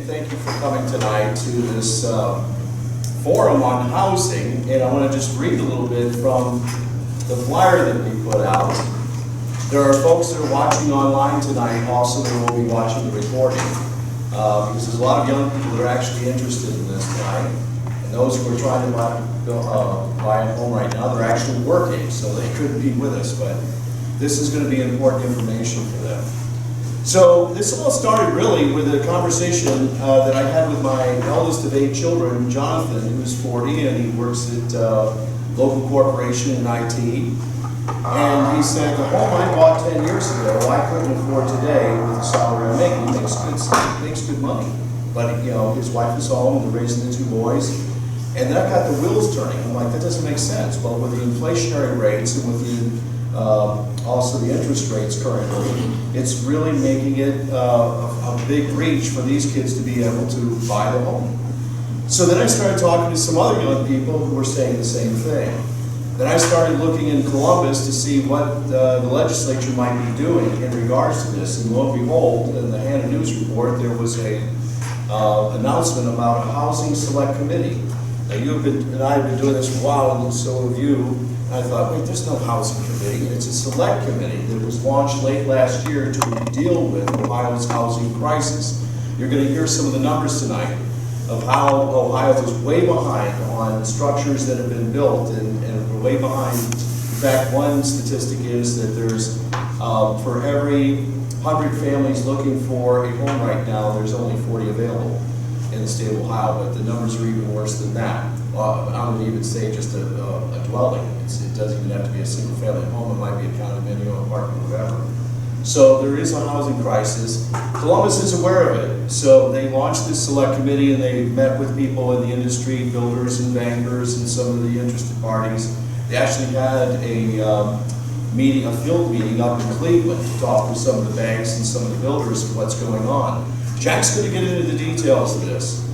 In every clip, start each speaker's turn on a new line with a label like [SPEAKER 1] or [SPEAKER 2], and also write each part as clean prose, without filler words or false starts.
[SPEAKER 1] thank you for coming tonight to this forum on housing. And I want to just read a little bit from the flyer that we put out. There are folks that are watching online tonight also that will be watching the recording. Because there's a lot of young people that are actually interested in this tonight. And those who are trying to buy a home right now, they're actually working, so they couldn't be with us. But this is going to be important information for them. So this all started really with a conversation that I had with my eldest of 8 children, Jonathan, who's 40, and he works at a local corporation in IT. And he said, the home I bought 10 years ago, I couldn't afford today with the salary I'm making. He makes good money. But you know, his wife is home, and they're raising the 2 boys. And that got the wheels turning. I'm like, that doesn't make sense. Well, with the inflationary rates and with the also the interest rates currently, it's really making it a big reach for these kids to be able to buy the home. So then I started talking to some other young people who were saying the same thing. Then I started looking in Columbus to see what the legislature might be doing in regards to this. And lo and behold, in the Hannah News report, there was a announcement about a housing select committee. Now and I have been doing this for a while, and so have you. I thought, wait, there's no housing committee. It's a select committee that was launched late last year to deal with Ohio's housing crisis. You're going to hear some of the numbers tonight of how Ohio is way behind on structures that have been built, and we're way behind. In fact, one statistic is that there's, for every 100 families looking for a home right now, there's only 40 available in the state of Ohio, but the numbers are even worse than that. I would even say just a dwelling. It doesn't even have to be a single family home. It might be a condominium, apartment, whatever. So there is a housing crisis. Columbus is aware of it. So they launched this select committee, and they met with people in the industry, builders and bankers and some of the interested parties. They actually had a field meeting up in Cleveland to talk with some of the banks and some of the builders of what's going on. Jack's going to get into the details of this.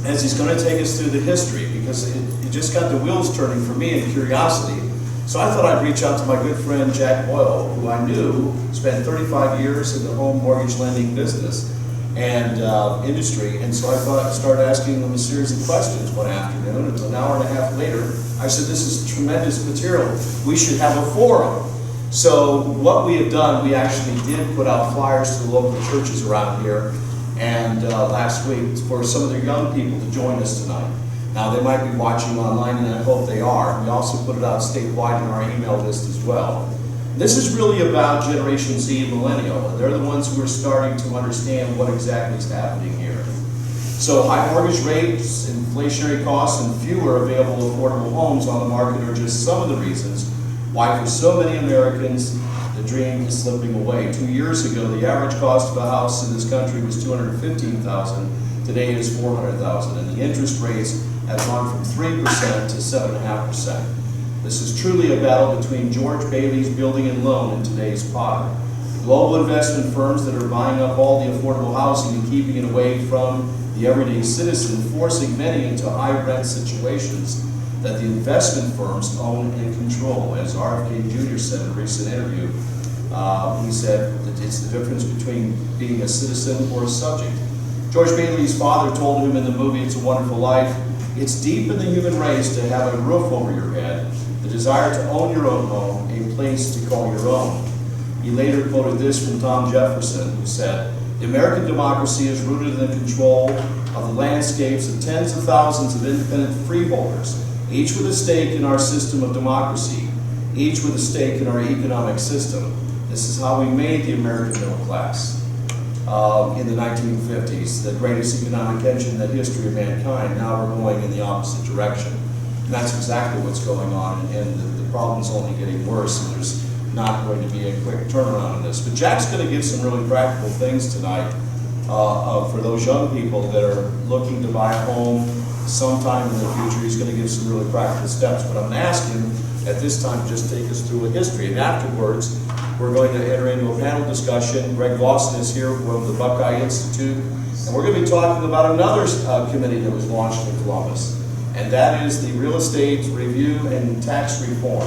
[SPEAKER 1] As he's going to take us through the history, because it just got the wheels turning for me in curiosity. So I thought I'd reach out to my good friend Jack Boyle, who I knew spent 35 years in the home mortgage lending business and industry. And so I started asking him a series of questions one afternoon, and an hour and a half later, I said, this is tremendous material. We should have a forum. So what we have done, we actually did put out flyers to the local churches around here, and last week for some of the young people to join us tonight. Now they might be watching online, and I hope they are. We also put it out statewide in our email list as well. This is really about Generation Z and Millennial, and they're the ones who are starting to understand what exactly is happening here. So high mortgage rates, inflationary costs, and fewer available affordable homes on the market are just some of the reasons why for so many Americans the dream is slipping away. 2 years ago, the average cost of a house in this country was $215,000. Today it is $400,000, and the interest rates have gone from 3% to 7.5%. This is truly a battle between George Bailey's building and loan and today's potter. The global investment firms that are buying up all the affordable housing and keeping it away from the everyday citizen, forcing many into high rent situations that the investment firms own and control. As RFK Jr. said in a recent interview, he said that it's the difference between being a citizen or a subject. George Bailey's father told him in the movie It's a Wonderful Life, it's deep in the human race to have a roof over your head, the desire to own your own home, a place to call your own. He later quoted this from Tom Jefferson, who said, the American democracy is rooted in the control of the landscapes of tens of thousands of independent freeholders, each with a stake in our system of democracy, each with a stake in our economic system. This is how we made the American middle class in the 1950s, the greatest economic engine in the history of mankind. Now we're going in the opposite direction. And that's exactly what's going on, and the problem's only getting worse, and there's not going to be a quick turnaround on this. But Jack's going to give some really practical things tonight for those young people that are looking to buy a home sometime in the future. He's going to give some really practical steps, but I'm going to ask him at this time to just take us through a history, and afterwards we're going to enter into a panel discussion. Greg Lawson is here from the Buckeye Institute, and we're going to be talking about another committee that was launched in Columbus, and that is the Real Estate Review and Tax Reform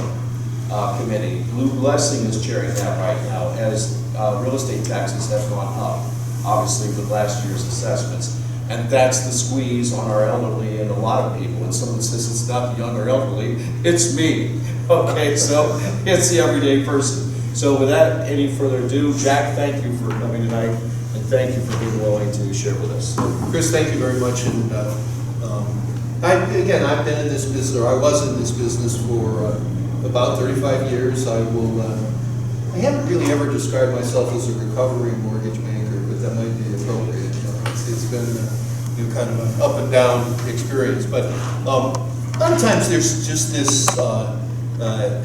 [SPEAKER 1] Committee. Lou Blessing is chairing that right now as real estate taxes have gone up. obviously with last year's assessments. And that's the squeeze on our elderly and a lot of people. And someone says it's not the young or elderly, it's me. Okay, so it's the everyday person. So without any further ado, Jack, thank you for coming tonight, and thank you for being willing to share with us.
[SPEAKER 2] Chris, thank you very much. And I've been in this business, or I was in this business for about 35 years. I haven't really ever described myself as a recovering mortgage banker, but that might be appropriate. It's been kind of an up and down experience. But a lot of times there's just this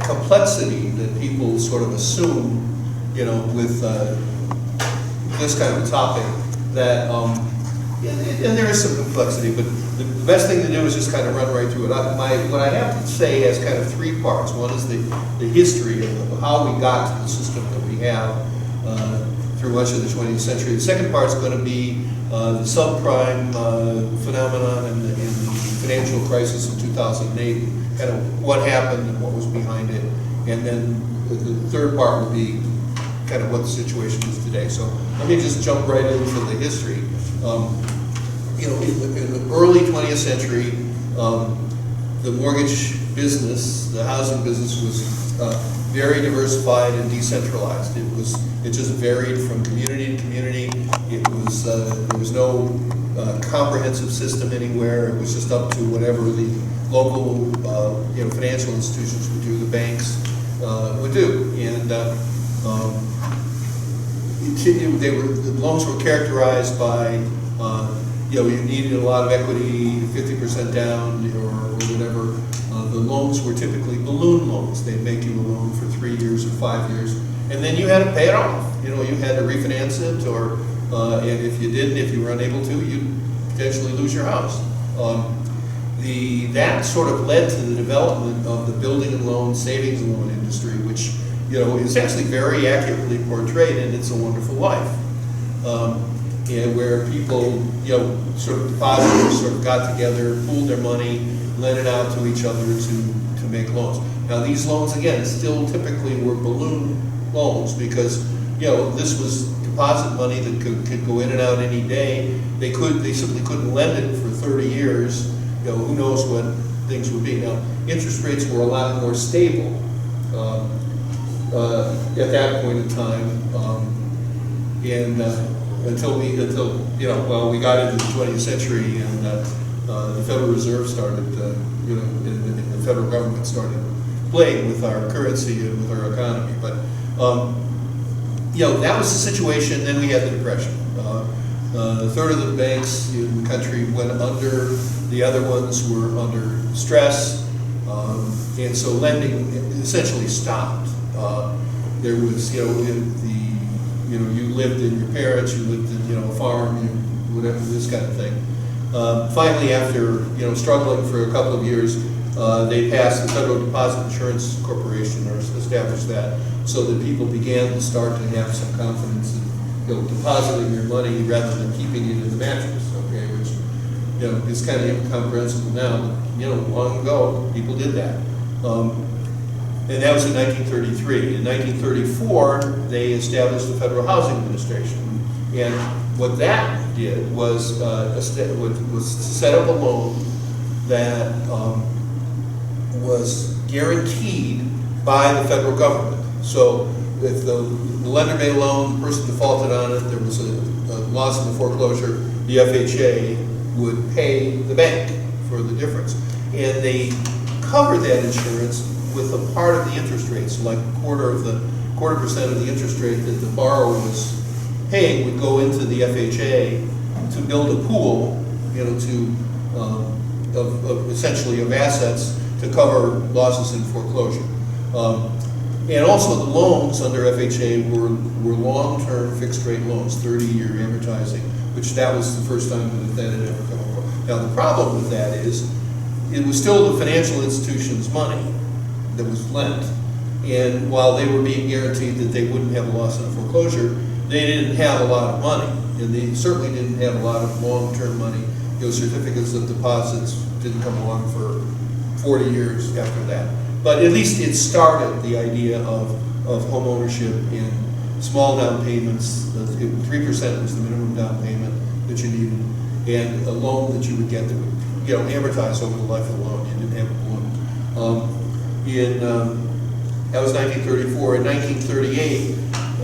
[SPEAKER 2] complexity that people sort of assume, with this kind of a topic, that, and there is some complexity, but the best thing to do is just kind of run right through it. What I have to say has kind of three parts. One is the history of how we got to the system that we have through much of the 20th century. The second part is going to be the subprime phenomenon and the financial crisis of 2008, kind of what happened and what was behind it. And then the third part will be kind of what the situation is today. So let me just jump right into the history. In the early 20th century, the mortgage business, the housing business, was very diversified and decentralized. It just varied from community to community. There was no comprehensive system anywhere. It was just up to whatever the local financial institutions would do, the banks would do. And the loans were characterized by you needed a lot of equity, 50% down or whatever. The loans were typically balloon loans. They'd make you a loan for 3 years or 5 years, and then you had to pay it off. You had to refinance it, or and if you didn't, if you were unable to, you'd potentially lose your house. That sort of led to the development of the building and loan, savings and loan industry, which is actually very accurately portrayed in It's a Wonderful Life. And where people, sort of depositors sort of got together, pooled their money, lent it out to each other to make loans. Now these loans, again, still typically were balloon loans because, this was deposit money that could go in and out any day. They simply couldn't lend it for 30 years. Who knows what things would be. Now, interest rates were a lot more stable at that point in time, until we got into the 20th century and the Federal Reserve started, and the federal government started playing with our currency and with our economy. But that was the situation. Then we had the Depression. A third of the banks in the country went under. The other ones were under stress, and so lending essentially stopped. There was, you lived in your parents, you lived in, a farm, whatever, this kind of thing. Finally, after, struggling for a couple of years, they passed the Federal Deposit Insurance Corporation, or established that, so that people began to start to have some confidence in, depositing your money rather than keeping it in the mattress, okay, which, is kind of incomprehensible now, but, long ago, people did that. And that was in 1933. In 1934, they established the Federal Housing Administration. And what that did was set up a loan that was guaranteed by the federal government. So if the lender made a loan, the person defaulted on it, there was a loss in the foreclosure, the FHA would pay the bank for the difference. And they covered that insurance with a part of the interest rate, so like quarter percent of the interest rate that the borrower was paying would go into the FHA to build a pool, essentially of assets to cover losses in foreclosure. And also the loans under FHA were long-term fixed-rate loans, 30-year amortizing, which that was the first time that had ever come over. Now the problem with that is it was still the financial institution's money that was lent, and while they were being guaranteed that they wouldn't have a loss in foreclosure, they didn't have a lot of money, and they certainly didn't have a lot of long-term money. Certificates of deposits didn't come along for 40 years after that. But at least it started the idea of home ownership small down payments. 3% was the minimum down payment that you needed, and a loan that you would get that would, amortize over the life of the loan. You didn't have a balloon. That was 1934. In 1938,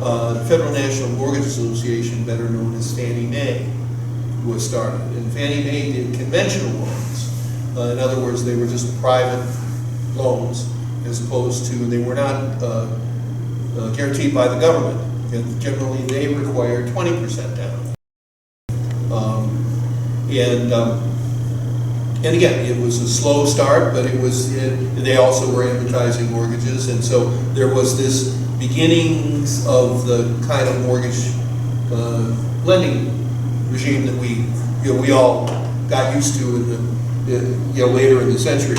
[SPEAKER 2] the Federal National Mortgage Association, better known as Fannie Mae, was started. And Fannie Mae did conventional loans. In other words, they were just private loans, as opposed to, they were not guaranteed by the government. And generally, they required 20% down. And again, it was a slow start, but they also were amortizing mortgages, and so there was this beginnings of the kind of mortgage lending regime that we all got used to in the later in the century.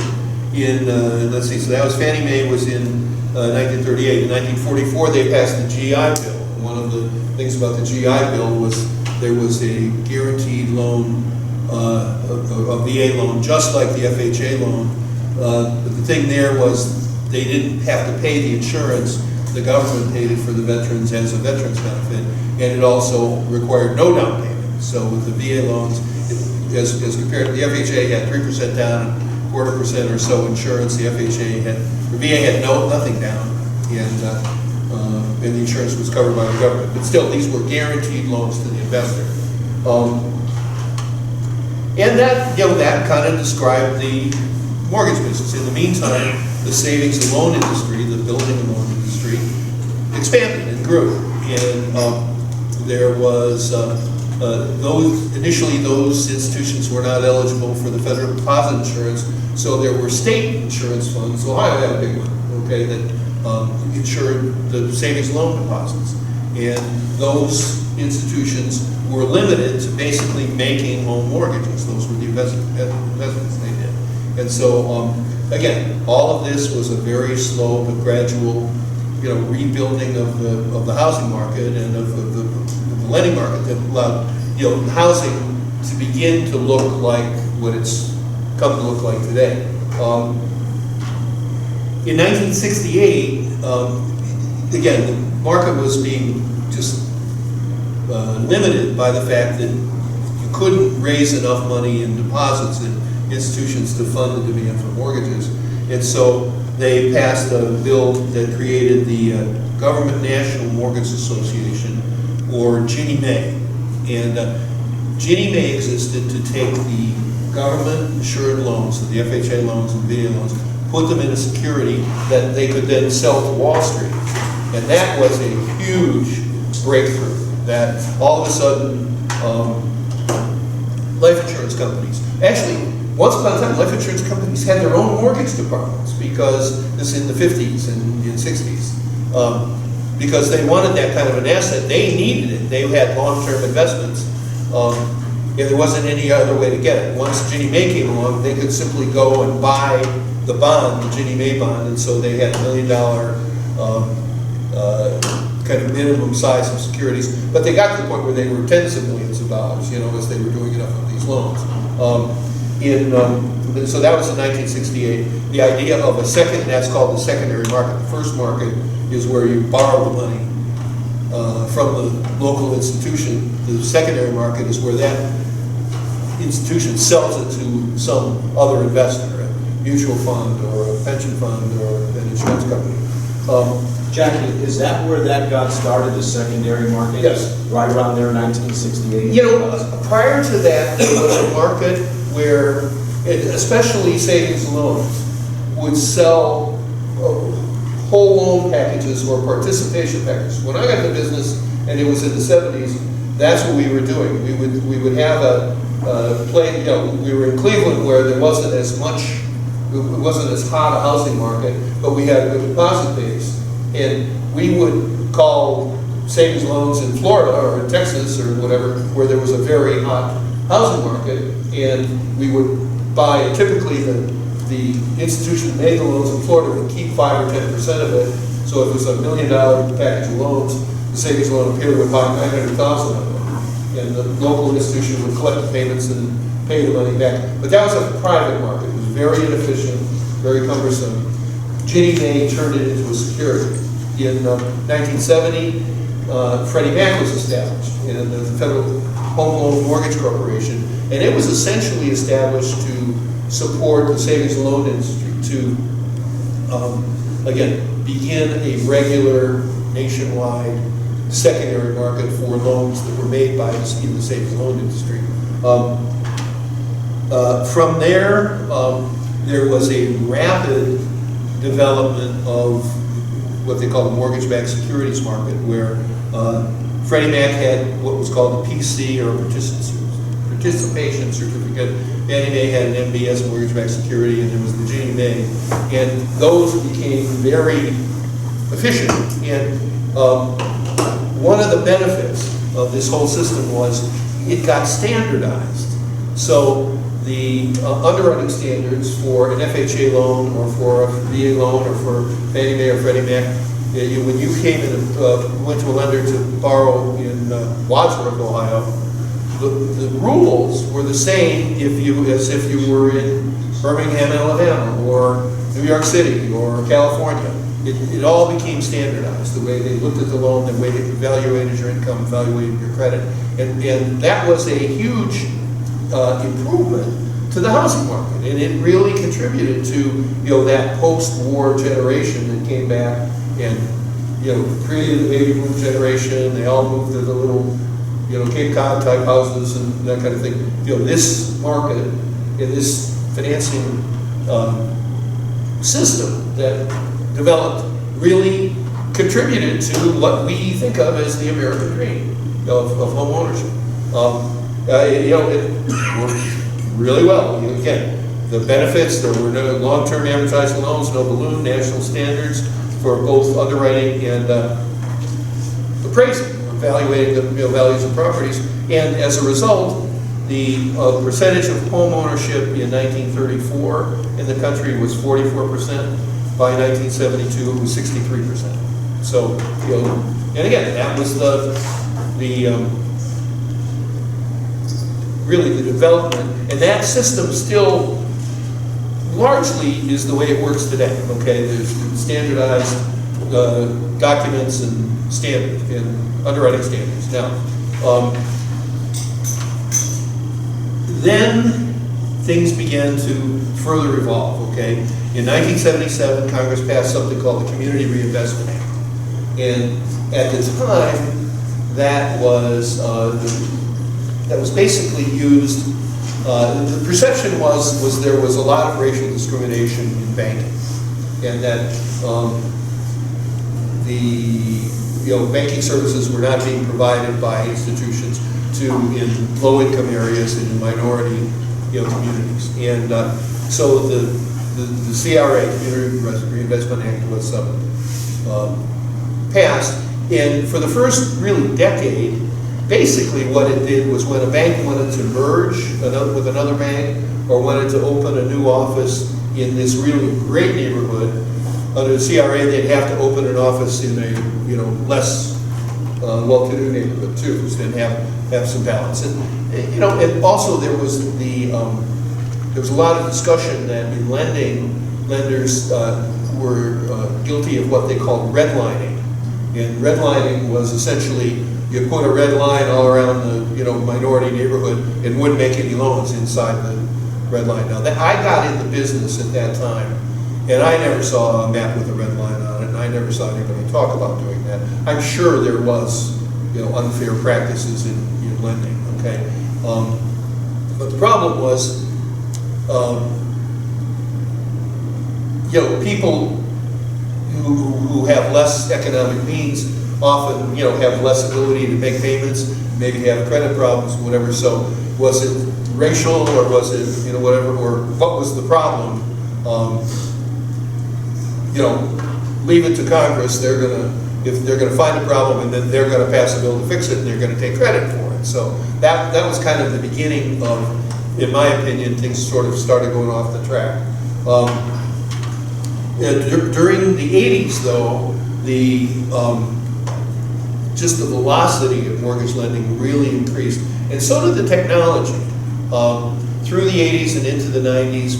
[SPEAKER 2] Let's see, so that was Fannie Mae was in 1938. In 1944, they passed the GI Bill. One of the things about the GI Bill was there was a guaranteed loan, a VA loan, just like the FHA loan. But the thing there was they didn't have to pay the insurance. The government paid it for the veterans as a veterans benefit, and it also required no down payment. So with the VA loans, as compared to the FHA had 3% down, 0.25% or so insurance. The VA had nothing down, and the insurance was covered by the government. But still, these were guaranteed loans to the investor. And that kind of described the mortgage business. In the meantime, the savings and loan industry, the building and loan industry, expanded and grew. And there was initially those institutions were not eligible for the federal deposit insurance, so there were state insurance funds. Ohio had a big one, okay, that insured the savings and loan deposits. And those institutions were limited to basically making home mortgages. Those were the investments they did. And so, again, all of this was a very slow but gradual, rebuilding of the housing market and of the lending market that allowed, housing to begin to look like what it's come to look like today. In 1968, again, the market was being just limited by the fact that you couldn't raise enough money in deposits in institutions to fund the demand for mortgages. And so they passed a bill that created the Government National Mortgage Association, or Ginnie Mae. And Ginnie Mae existed to take the government-insured loans, so the FHA loans and VA loans, put them in a security that they could then sell to Wall Street. And that was a huge breakthrough, that all of a sudden life insurance companies, actually, once upon a time, life insurance companies had their own mortgage departments, because this in the 50s and 60s, because they wanted that kind of an asset. They needed it. They had long-term investments, and there wasn't any other way to get it. Once Ginnie Mae came along, they could simply go and buy the bond, the Ginnie Mae bond, and so they had $1 million kind of minimum size of securities. But they got to the point where they were tens of millions of dollars, as they were doing enough of these loans. So that was in 1968. The idea of a second, that's called the secondary market. The first market is where you borrow the money from the local institution. The secondary market is where that institution sells it to some other investor, a mutual fund or a pension fund or an insurance company.
[SPEAKER 1] Jackie, is that where that got started, the secondary market?
[SPEAKER 2] Yes.
[SPEAKER 1] Right around there, 1968?
[SPEAKER 2] Prior to that, there was a market where, especially savings and loans, would sell whole loan packages or participation packages. When I got into business, and it was in the 70s, that's what we were doing. We would have a play. We were in Cleveland, where there wasn't as much, it wasn't as hot a housing market, but we had a good deposit base, and we would call savings loans in Florida or in Texas or whatever, where there was a very hot housing market, and we would buy, typically the institution that made the loans in Florida would keep 5 or 10% of it. So if it was $1 million package of loans, the savings loan appeared would buy 900,000 of them, and the local institution would collect the payments and pay the money back. But that was a private market. It was very inefficient, very cumbersome. Ginnie Mae turned it into a security. In 1970, Freddie Mac was established, and the Federal Home Loan Mortgage Corporation, and it was essentially established to support the savings and loan industry to, again, begin a regular nationwide secondary market for loans that were made by the savings and loan industry. From there, there was a rapid development of what they call the mortgage-backed securities market, where Freddie Mac had what was called a PC, or participation certificate. Fannie Mae had an MBS, mortgage-backed security, and there was the Ginnie Mae, and those became very efficient. And one of the benefits of this whole system was it got standardized. So the underwriting standards for an FHA loan, or for a VA loan, or for Fannie Mae or Freddie Mac, when you came in and went to a lender to borrow in Wadsworth, Ohio, the rules were the same as if you were in Birmingham, Alabama, or New York City, or California. It all became standardized, the way they looked at the loan, the way they evaluated your income, evaluated your credit. And that was a huge improvement to the housing market. And it really contributed to, that post-war generation that came back and, created the baby boom generation. They all moved to the little, Cape Cod type houses and that kind of thing. This market and this financing system that developed really contributed to what we think of as the American dream of home ownership. It worked really well. Again, the benefits, there were no long-term amortizing loans, no balloon, national standards for both underwriting and appraising, evaluating the values of properties. And as a result, the percentage of home ownership in 1934 in the country was 44%. By 1972, it was 63%. So, and again, that was really the development, and that system still largely is the way it works today. Okay, there's standardized documents and underwriting standards. Now, then things began to further evolve. Okay, in 1977, Congress passed something called the Community Reinvestment Act, and at the time, that was basically used. The perception was there was a lot of racial discrimination in banking, and that banking services were not being provided by institutions in low-income areas and in minority communities, and so the CRA, Community Reinvestment Act, was passed, and for the first really decade, basically what it did was when a bank wanted to merge with another bank, or wanted to open a new office in this really great neighborhood, under the CRA they'd have to open an office in a less well-to-do neighborhood too, and have some balance. And and also there was a lot of discussion that in lending, lenders were guilty of what they called redlining. And redlining was essentially you put a red line all around the minority neighborhood and wouldn't make any loans inside the red line. Now I got into business at that time, and I never saw a map with a red line on it, and I never saw anybody talk about doing that. I'm sure there was unfair practices in lending. Okay, but the problem was people who have less economic means often, have less ability to make payments, maybe have credit problems, whatever. So was it racial, or was it, whatever, or what was the problem? Leave it to Congress. If they're gonna find a problem, and then they're gonna pass a bill to fix it, and they're gonna take credit for it. So that was kind of the beginning of, in my opinion, things sort of started going off the track. During the 80s, though, just the velocity of mortgage lending really increased, and so did the technology. Through the 80s and into the 90s,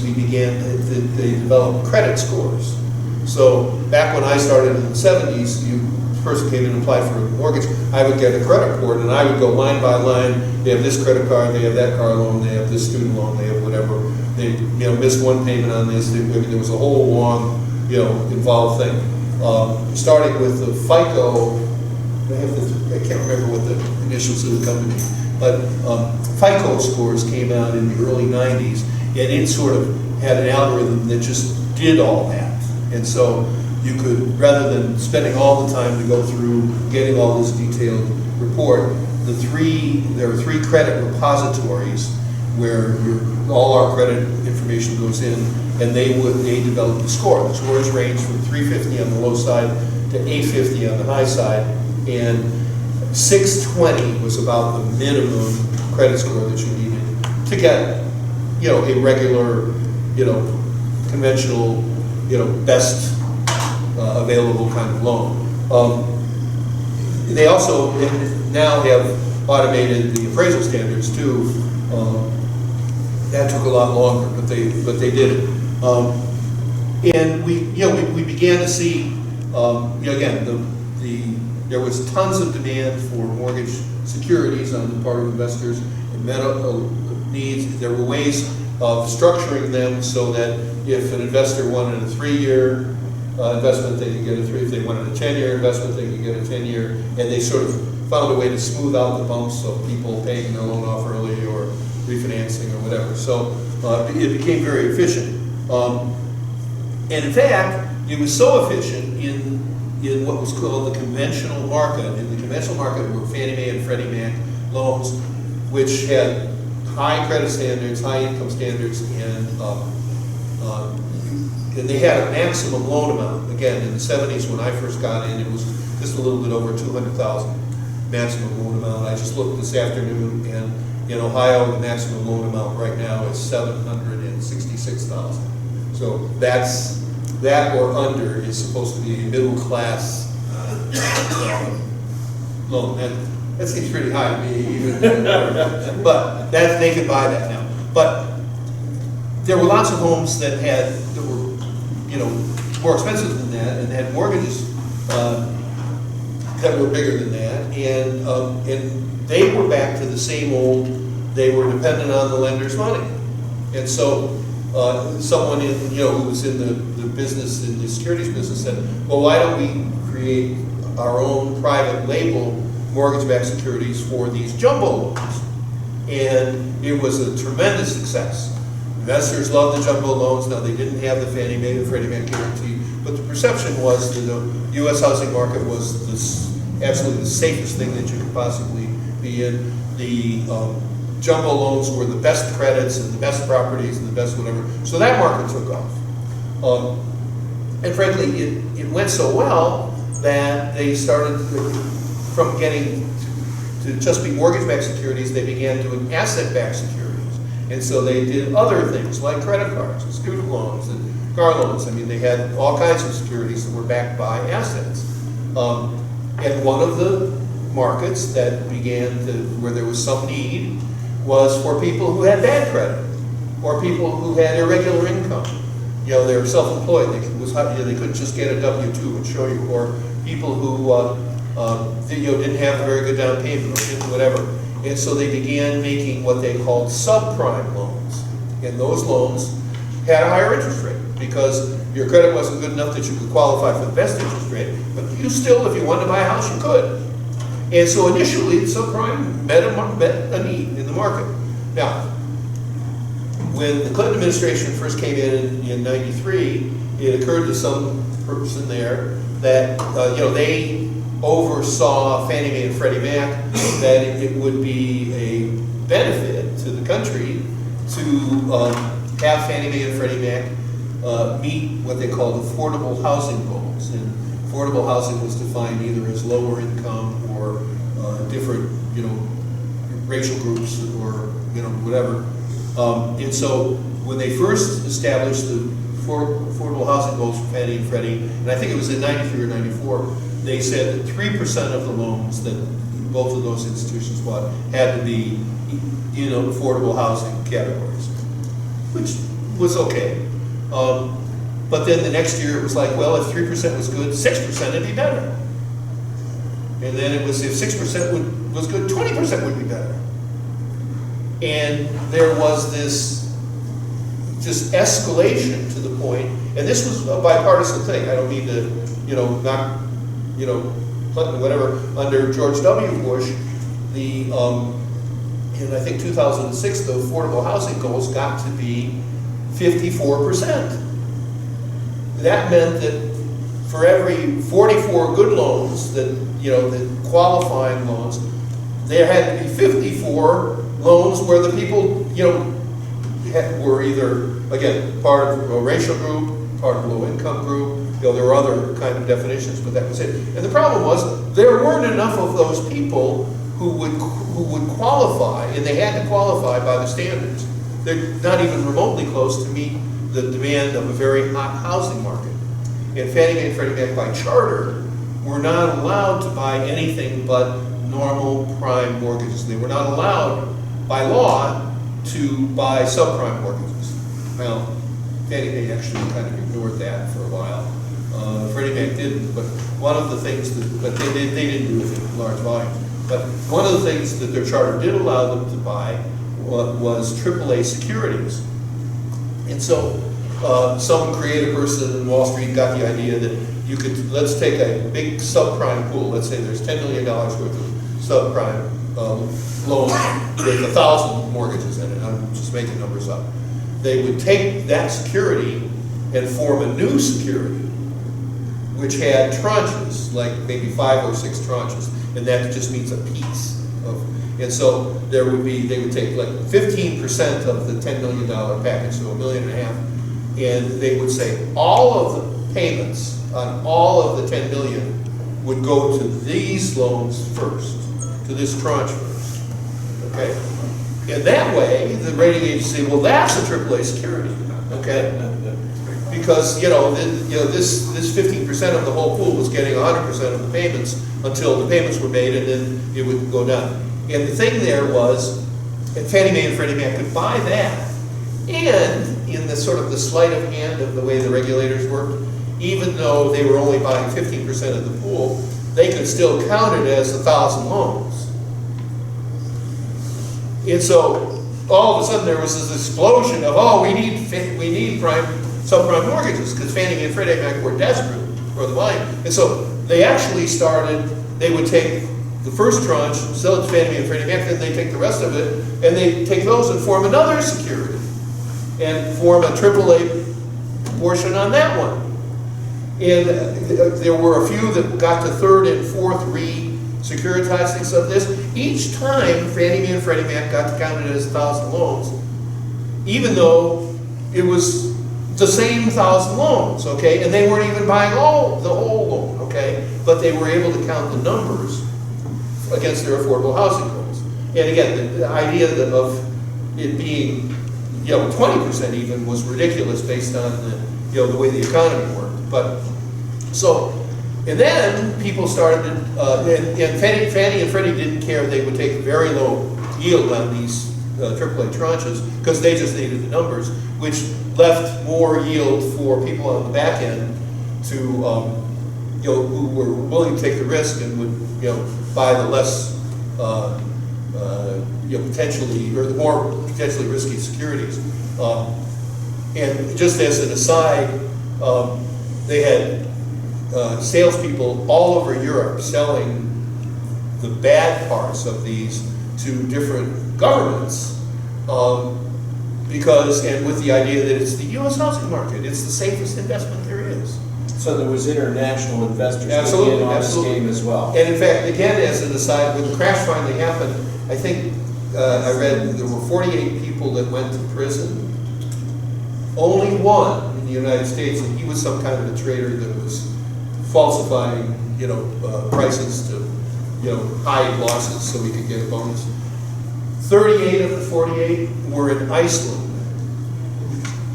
[SPEAKER 2] they developed credit scores. So back when I started in the 70s, person came in and applied for a mortgage, I would get a credit report, and I would go line by line. They have this credit card, they have that car loan, they have this student loan, they have whatever. They missed one payment on this. There was a whole long involved thing. Starting with the FICO, I can't remember what the initials of the company, but FICO scores came out in the early 90s, and it sort of had an algorithm that just did all that. And so you could, rather than spending all the time to go through getting all this detailed report, there are 3 credit repositories where all our credit information goes in, and they develop the score. The scores range from 350 on the low side to 850 on the high side, and 620 was about the minimum credit score that you needed to get, a regular, conventional, best available kind of loan. They also now have automated the appraisal standards too. That took a lot longer, but they did it. And we began to see, again, there was tons of demand for mortgage securities on the part of investors and medical needs. There were ways of structuring them so that if an investor wanted a 3-year investment, they could get a 3. If they wanted a 10-year investment, they could get a 10-year. And they sort of found a way to smooth out the bumps of people paying their loan off early or refinancing or whatever. So it became very efficient. And in fact, it was so efficient in what was called the conventional market. In the conventional market were Fannie Mae and Freddie Mac loans, which had high credit standards, high income standards, and they had a maximum loan amount. Again, in the 70s when I first got in, it was just a little bit over $200,000 maximum loan amount. I just looked this afternoon, and in Ohio, the maximum loan amount right now is $766,000. So that or under is supposed to be a middle class loan. And that seems pretty high to me, even. But they could buy that now. But there were lots of homes that were more expensive than that, and had mortgages that were bigger than that, and they were back to the same old. They were dependent on the lender's money, and so someone who was in the business, in the securities business, said, "Well, why don't we create our own private label mortgage-backed securities for these jumbo loans?" And it was a tremendous success. Investors loved the jumbo loans. Now, they didn't have the Fannie Mae and Freddie Mac guarantee, but the perception was that the U.S. housing market was absolutely the safest thing that you could possibly be in. The jumbo loans were the best credits and the best properties and the best whatever. So that market took off. And frankly, it went so well that they started, from getting to just be mortgage-backed securities, they began doing asset-backed securities. And so they did other things like credit cards and student loans and car loans. I mean, they had all kinds of securities that were backed by assets. And one of the markets that began where there was some need was for people who had bad credit, or people who had irregular income. They were self-employed. They couldn't just get a W-2 and show you, or people who didn't have a very good down payment or didn't whatever. And so they began making what they called subprime loans. And those loans had a higher interest rate because your credit wasn't good enough that you could qualify for the best interest rate, but you still, if you wanted to buy a house, you could. And so initially, subprime met a need in the market. Now, when the Clinton administration first came in 93, it occurred to some person there that they oversaw Fannie Mae and Freddie Mac, that it would be a benefit to the country to have Fannie Mae and Freddie Mac meet what they called affordable housing goals. And affordable housing was defined either as lower income or different, racial groups or whatever. And so when they first established the affordable housing goals for Fannie and Freddie, and I think it was in 93 or 94, they said that 3% of the loans that both of those institutions bought had to be affordable housing categories, which was okay. But then the next year it was like, well, if 3% was good, 6% would be better. And then it was if 6% was good, 20% would be better. And there was this just escalation to the point, and this was a bipartisan thing. I don't mean to, knock, Clinton, whatever. Under George W. Bush, in I think 2006, the affordable housing goals got to be 54%. That meant that for every 44 good loans that qualifying loans, there had to be 54 loans where the people, were either, again, part of a racial group, part of a low-income group. There were other kind of definitions, but that was it. And the problem was there weren't enough of those people who would qualify, and they had to qualify by the standards. They're not even remotely close to meet the demand of a very hot housing market. And Fannie Mae and Freddie Mac, by charter, were not allowed to buy anything but normal prime mortgages. They were not allowed, by law, to buy subprime mortgages. Well, Fannie Mae actually kind of ignored that for a while. Freddie Mac didn't, but one of the things but they didn't do it in large volumes. But one of the things that their charter did allow them to buy was AAA securities. And so some creative person in Wall Street got the idea that you could, let's take a big subprime pool. Let's say there's $10 million worth of subprime loans with 1,000 mortgages in it. I'm just making numbers up. They would take that security and form a new security, which had tranches, like maybe 5 or 6 tranches, and that just means a piece of. And so they would take like 15% of the $10 million package, so $1.5 million, and they would say all of the payments on all of the $10 million would go to these loans first, to this tranche first. Okay? And that way, the rating agency, well, that's a AAA security. Okay? Because this 15% of the whole pool was getting 100% of the payments until the payments were made, and then it would go down. And the thing there was, Fannie Mae and Freddie Mac could buy that, and in the sort of the sleight of hand of the way the regulators worked, even though they were only buying 15% of the pool, they could still count it as 1,000 loans. And so all of a sudden there was this explosion of, oh, we need subprime mortgages, because Fannie Mae and Freddie Mac were desperate for the volume. And so they actually started, they would take the first tranche, sell it to Fannie Mae and Freddie Mac, then they take the rest of it, and they take those and form another security, and form a AAA portion on that one. And there were a few that got to third and fourth re-securitizings of this. Each time Fannie Mae and Freddie Mac got to count it as 1,000 loans, even though it was the same 1,000 loans, okay? And they weren't even buying the whole loan, okay? But they were able to count the numbers against their affordable housing goals. And again, the idea of it being, 20% even was ridiculous based on the way the economy worked. But so, and then people started, and Fannie and Freddie didn't care. They would take very low yield on these AAA tranches because they just needed the numbers, which left more yield for people on the back end to, who were willing to take the risk and would, buy the less, potentially, or the more potentially risky securities. And just as an aside, they had salespeople all over Europe selling the bad parts of these to different governments, because, and with the idea that it's the U.S. housing market, it's the safest investment there is.
[SPEAKER 1] So there was international investors
[SPEAKER 2] Absolutely,
[SPEAKER 1] in on this
[SPEAKER 2] absolutely.
[SPEAKER 1] game as well.
[SPEAKER 2] And in fact, again, as an aside, when the crash finally happened, I think I read there were 48 people that went to prison. Only one in the United States, and he was some kind of a trader that was falsifying, prices to, hide losses so he could get a bonus. 38 of the 48 were in Iceland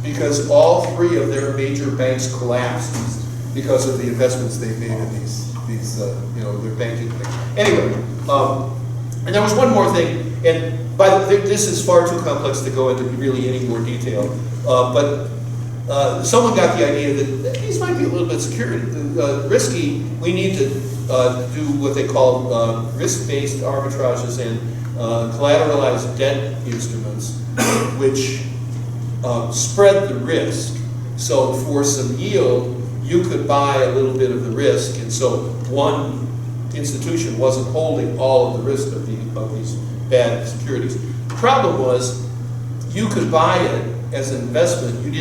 [SPEAKER 2] because all 3 of their major banks collapsed because of the investments they made in these their banking things. Anyway, and there was one more thing, and this is far too complex to go into really any more detail, but someone got the idea that these might be a little bit risky. We need to do what they call risk-based arbitrages and collateralized debt instruments, which spread the risk. So for some yield, you could buy a little bit of the risk, and so one institution wasn't holding all of the risk of these bad securities. The problem was you could buy it as an investment. You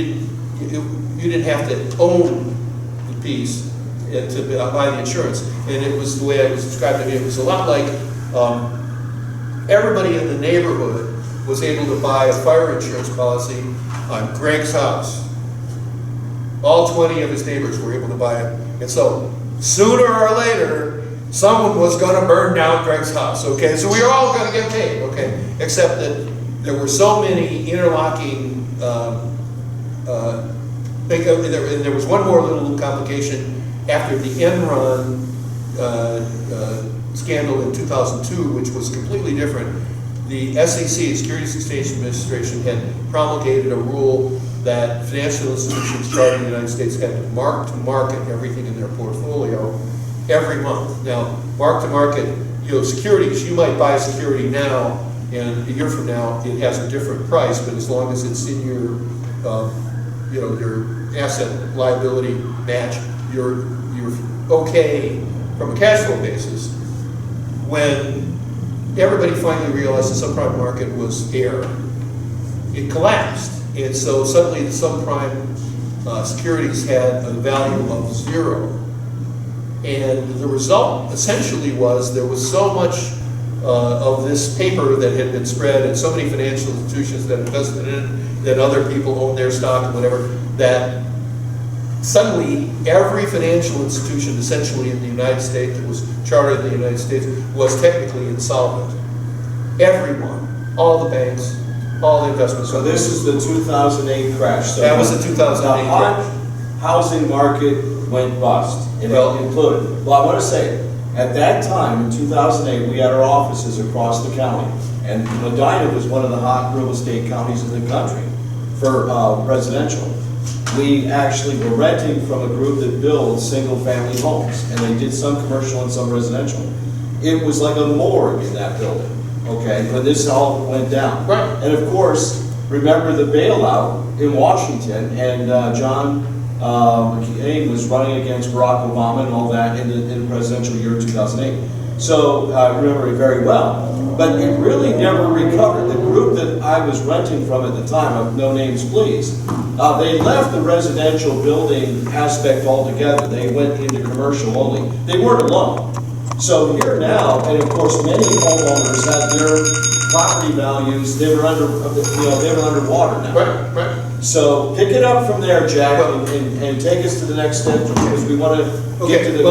[SPEAKER 2] didn't have to own the piece to buy the insurance. And it was the way I was described to me. It was a lot like everybody in the neighborhood was able to buy a fire insurance policy on Greg's house. All 20 of his neighbors were able to buy it. And so sooner or later, someone was going to burn down Greg's house, okay? So we were all going to get paid, okay? Except that there were so many interlocking, there was one more little complication after the Enron scandal in 2002, which was completely different. The SEC, Securities Exchange Administration, had promulgated a rule that financial institutions chartered in the United States had to mark-to-market everything in their portfolio every month. Now, mark-to-market, securities, you might buy a security now, and a year from now, it has a different price, but as long as it's in your, your asset liability match, you're okay from a cash flow basis. When everybody finally realized the subprime market was air, it collapsed. And so suddenly the subprime securities had a value of 0. And the result essentially was there was so much of this paper that had been spread and so many financial institutions that invested in it, that other people owned their stock and whatever, that suddenly every financial institution essentially in the United States that was chartered in the United States was technically insolvent. Everyone, all the banks, all the investments.
[SPEAKER 1] So this is the 2008 crash. So
[SPEAKER 2] that was the 2008
[SPEAKER 1] the
[SPEAKER 2] crash.
[SPEAKER 1] Housing market went bust. It included. Well, I want to say, at that time, in 2008, we had our offices across the county. And Medina was one of the hot real estate counties in the country for residential. We actually were renting from a group that builds single-family homes. And they did some commercial and some residential. It was like a morgue in that building. Okay, when this all went down.
[SPEAKER 2] Right.
[SPEAKER 1] And of course, remember the bailout in Washington, and John McCain was running against Barack Obama and all that in the presidential year 2008. So I remember it very well. But it really never recovered. The group that I was renting from at the time, of no names please, they left the residential building aspect altogether. They went into commercial only. They weren't alone. So here now, and of course many homeowners had their property values, they were underwater now.
[SPEAKER 2] Right.
[SPEAKER 1] So pick it up from there, Jack, and take us to the next step, because we want to get to the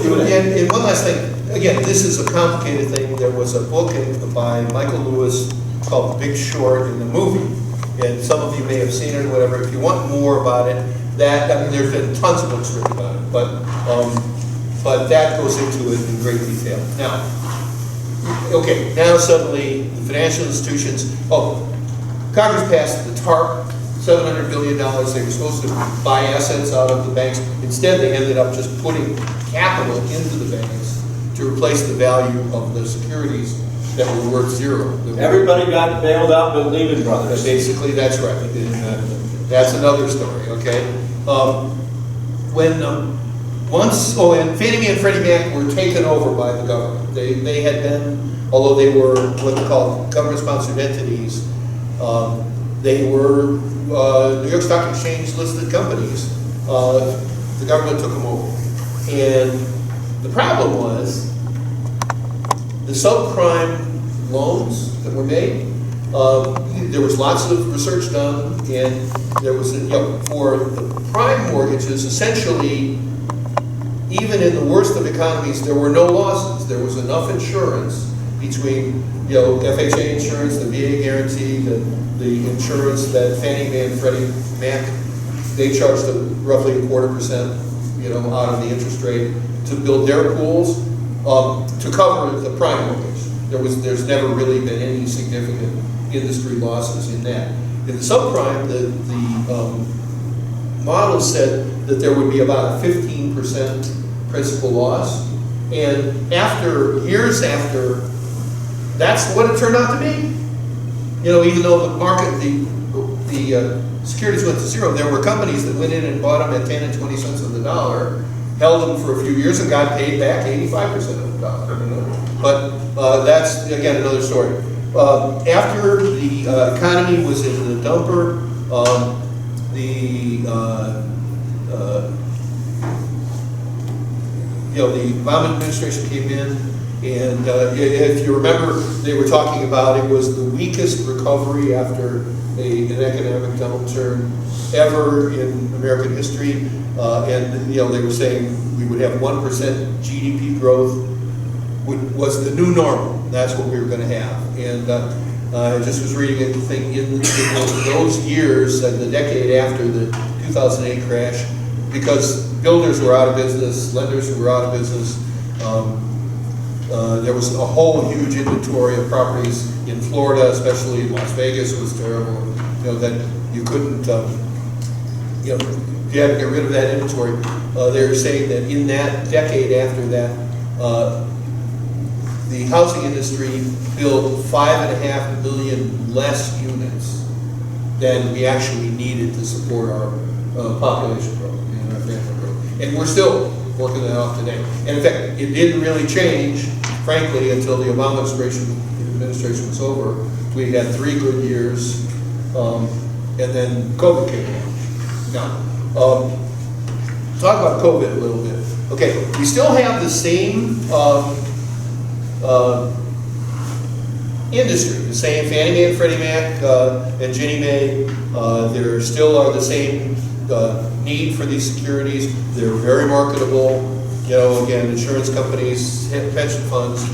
[SPEAKER 1] Q&A.
[SPEAKER 2] And one last thing, again, this is a complicated thing. There was a book by Michael Lewis called The Big Short in the movie, and some of you may have seen it or whatever. If you want more about it, there's been tons of books written about it, but that goes into it in great detail. Now, now suddenly the financial institutions, Congress passed the TARP, $700 billion. They were supposed to buy assets out of the banks. Instead, they ended up just putting capital into the banks to replace the value of the securities that were worth 0.
[SPEAKER 1] Everybody got bailed out but Lehman Brothers.
[SPEAKER 2] Basically, that's right. That's another story, okay? And Fannie Mae and Freddie Mac were taken over by the government. They had been, although they were what they call government-sponsored entities, they were New York Stock Exchange listed companies. The government took them over. And the problem was the subprime loans that were made, there was lots of research done, and there was, for the prime mortgages, essentially, even in the worst of economies, there were no losses. There was enough insurance between, FHA insurance, the VA guarantee, the insurance that Fannie Mae and Freddie Mac, they charged roughly 0.25%, out of the interest rate to build their pools to cover the prime mortgage. There's never really been any significant industry losses in that. In the subprime, model said that there would be about a 15% principal loss. And years after, that's what it turned out to be. You know, even though the market, the securities went to zero, there were companies that went in and bought them at 10 and 20 cents on the dollar, held them for a few years and got paid back 85% of the dollar. You know? But that's, again, another story. After the economy was in the dumper, the Obama administration came in, and if you remember, they were talking about it was the weakest recovery after an economic downturn ever in American history, and they were saying we would have 1% GDP growth was the new normal. That's what we were going to have, and I just was reading a thing in those years, the decade after the 2008 crash, because builders were out of business, lenders were out of business. There was a whole huge inventory of properties in Florida, especially Las Vegas was terrible. That you couldn't, you had to get rid of that inventory. They're saying that in that decade after that, the housing industry built 5.5 million less units than we actually needed to support our population growth and our family growth. And we're still working that out today. And in fact, it didn't really change, frankly, until the Obama administration was over. We had 3 good years, and then COVID came along. Now, talk about COVID a little bit. Okay, we still have the same industry, the same Fannie Mae and Freddie Mac and Ginnie Mae. There still are the same need for these securities. They're very marketable. Again, insurance companies, pension funds.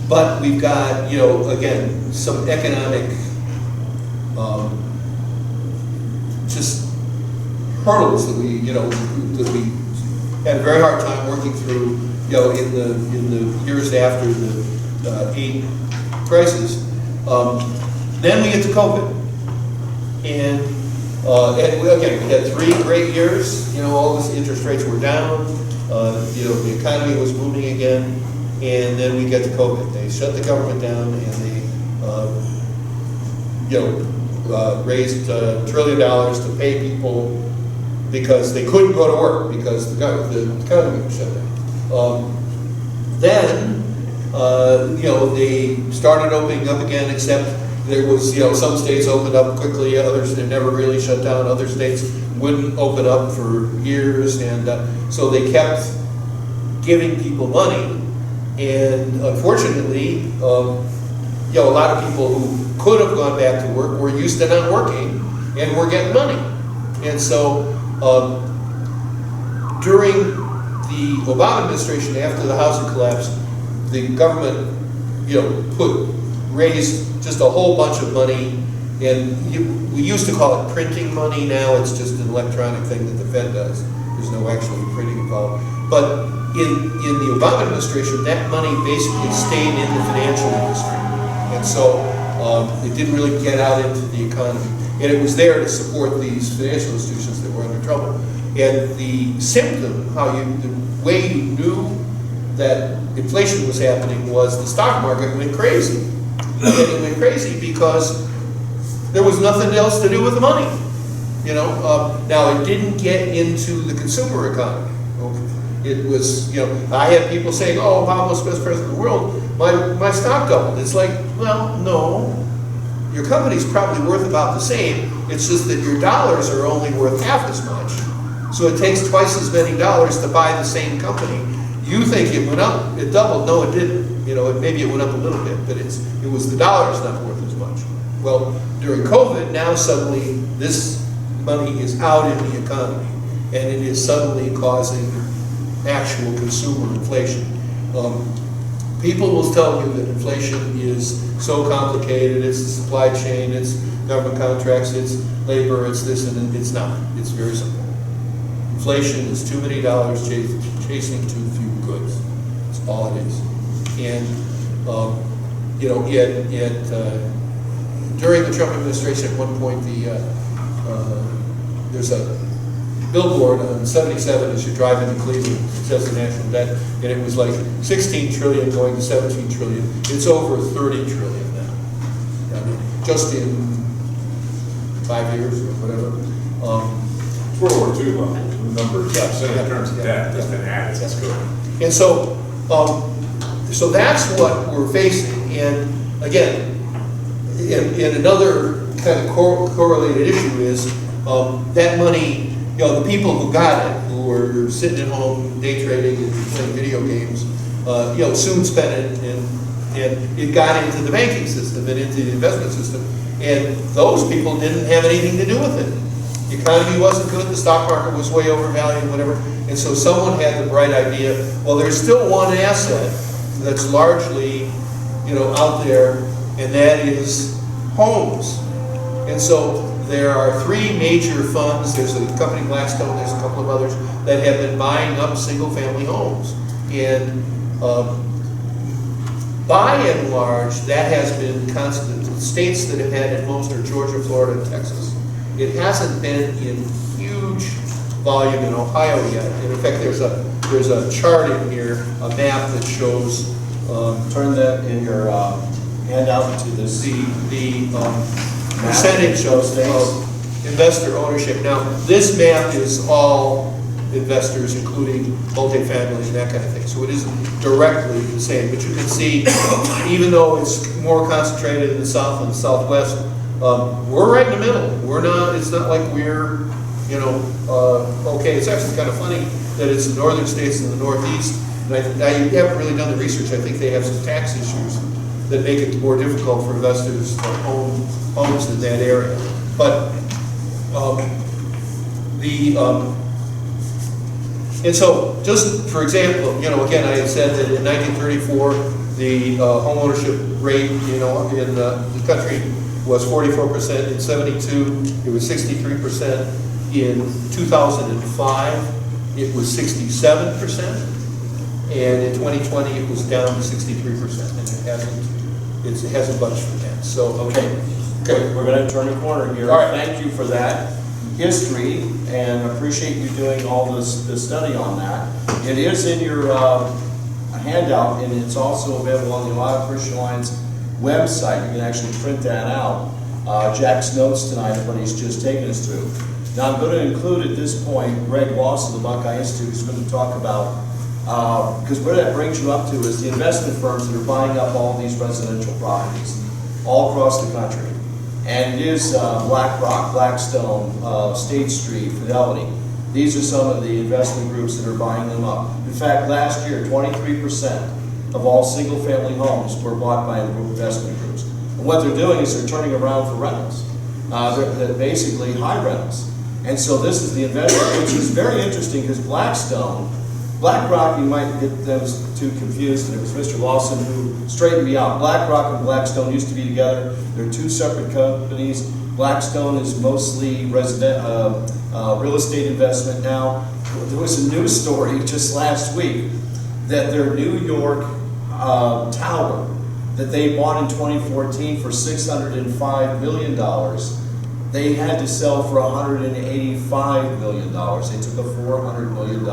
[SPEAKER 2] But we've got, again, some economic just hurdles that we had a very hard time working through, in the years after the 8 crisis. Then we get to COVID, and again, we had 3 great years. All this interest rates were down. The economy was booming again, and then we get to COVID. They shut the government down, and they, raised $1 trillion to pay people because they couldn't go to work because the economy was shut down. Then, they started opening up again, except there was, some states opened up quickly, others they never really shut down, other states wouldn't open up for years, and so they kept giving people money, and unfortunately, a lot of people who could have gone back to work were used to not working and were getting money. And so during the Obama administration, after the housing collapse, the government, raised just a whole bunch of money, and we used to call it printing money. Now it's just an electronic thing that the Fed does. There's no actual printing involved. But in the Obama administration, that money basically stayed in the financial industry, and so it didn't really get out into the economy. And it was there to support these financial institutions that were under trouble. And the symptom, the way you knew that inflation was happening was the stock market went crazy. And it went crazy because there was nothing else to do with the money. Now it didn't get into the consumer economy. It was, I had people saying, "Oh, Obama's the best president in the world. My stock doubled." It's like, well, no. Your company's probably worth about the same. It's just that your dollars are only worth half as much. So it takes twice as many dollars to buy the same company. You think it went up, it doubled. No, it didn't. Maybe it went up a little bit, but it was the dollars not worth as much. Well, during COVID, now suddenly this money is out in the economy, and it is suddenly causing actual consumer inflation. People will tell you that inflation is so complicated, it's the supply chain, it's government contracts, it's labor, it's this, and it's not. It's very simple. Inflation is too many dollars chasing too few goods. That's all it is. And, during the Trump administration, at one point, there's a billboard on 77 as you drive into Cleveland. It says the national debt, and it was like 16 trillion going to 17 trillion. It's over 30 trillion now. I mean, just in 5 years or whatever.
[SPEAKER 3] World War II numbers,
[SPEAKER 2] Yeah,
[SPEAKER 3] so in terms of debt, that's been added.
[SPEAKER 2] That's good. And so, so that's what we're facing. And again, in another kind of correlated issue is that money. You know, the people who got it, who were sitting at home day trading and playing video games, you know, soon spent it, and it got into the banking system and into the investment system, and those people didn't have anything to do with it. The economy wasn't good, the stock market was way overvalued, whatever, and so someone had the bright idea, well, there's still one asset that's largely, you know, out there, and that is homes. And so there are three major funds. There's a company, Blackstone, there's a couple of others that have been buying up single-family homes. And by and large, that has been constant. The states that have had it most are Georgia, Florida, and Texas. It hasn't been in huge volume in Ohio yet. And in fact, there's a chart in here, a map that shows.
[SPEAKER 1] Turn that in your handout to this.
[SPEAKER 2] The percentage of investor ownership. Now, this map is all investors, including multifamily and that kind of thing. So it isn't directly the same, but you can see, even though it's more concentrated in the south and the southwest, we're right in the middle. We're not. It's not like we're, you know, okay. It's actually kind of funny that it's the northern states and the northeast. And I haven't really done the research. I think they have some tax issues that make it more difficult for investors to own homes in that area. But and so just for example, you know, again, I had said that in 1934, the home ownership rate, you know, in the country was 44%. In 72, it was 63%. In 2005, it was 67%. And in 2020, it was down to 63%. And it hasn't budged from that. So,
[SPEAKER 1] Okay, we're going to turn a corner here.
[SPEAKER 2] All right.
[SPEAKER 1] Thank you for that history, and appreciate you doing all this study on that. It is in your handout, and it's also available on the Ohio Christian Alliance website. You can actually print that out. Jack's notes tonight of what he's just taken us through. Now I'm going to include at this point Greg Loss of the Buckeye Institute, who's going to talk about, because where that brings you up to is the investment firms that are buying up all these residential properties all across the country. And it is BlackRock, Blackstone, State Street, Fidelity. These are some of the investment groups that are buying them up. In fact, last year, 23% of all single-family homes were bought by investment groups. And what they're doing is they're turning around for rentals. They're basically high rentals. And so this is the investment, which is very interesting because BlackRock, you might get those two confused, and it was Mr. Lawson who straightened me out. BlackRock and Blackstone used to be together. They're two separate companies. Blackstone is mostly real estate investment now. There was a news story just last week that their New York tower that they bought in 2014 for $605 million, they had to sell for $185 million. They took a $400 million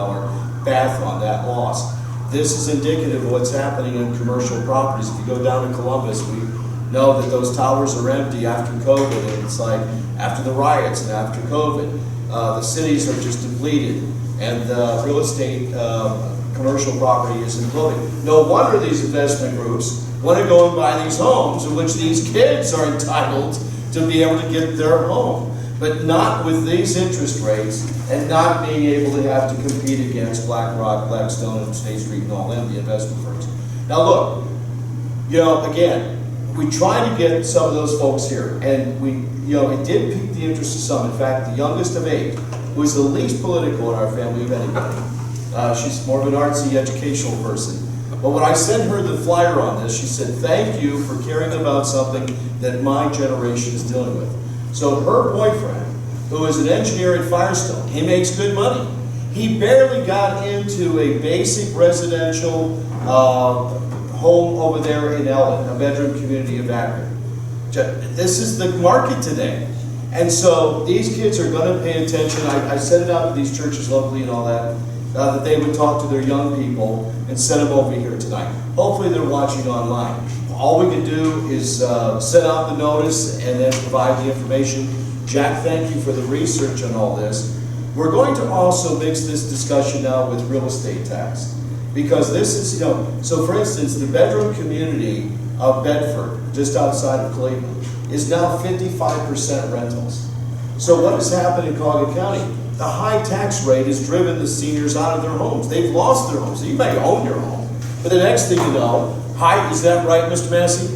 [SPEAKER 1] bath on that loss. This is indicative of what's happening in commercial properties. If you go down to Columbus, we know that those towers are empty after COVID, and it's like after the riots and after COVID, the cities are just depleted, and the real estate commercial property is imploding. No wonder these investment groups want to go and buy these homes in which these kids are entitled to be able to get their home, but not with these interest rates and not being able to have to compete against BlackRock, Blackstone, and State Street and all them, the investment firms. Now look, you know, again, we try to get some of those folks here, and we, you know, it did pique the interest of some. In fact, the youngest of 8 was the least political in our family of anybody. She's more of an artsy, educational person. But when I sent her the flyer on this, she said, "Thank you for caring about something that my generation is dealing with." So her boyfriend, who is an engineer at Firestone, he makes good money. He barely got into a basic residential home over there in Ellen, a bedroom community of Akron. This is the market today. And so these kids are gonna pay attention. I sent it out to these churches locally and all that, that they would talk to their young people and send them over here tonight. Hopefully they're watching online. All we can do is send out the notice and then provide the information. Jack, thank you for the research on all this. We're going to also mix this discussion now with real estate tax. Because this is, so for instance, the bedroom community of Bedford, just outside of Cleveland, is now 55% rentals. So what has happened in Collier County? The high tax rate has driven the seniors out of their homes. They've lost their homes. You may own your home, but the next thing you know, is that right, Mr. Massey?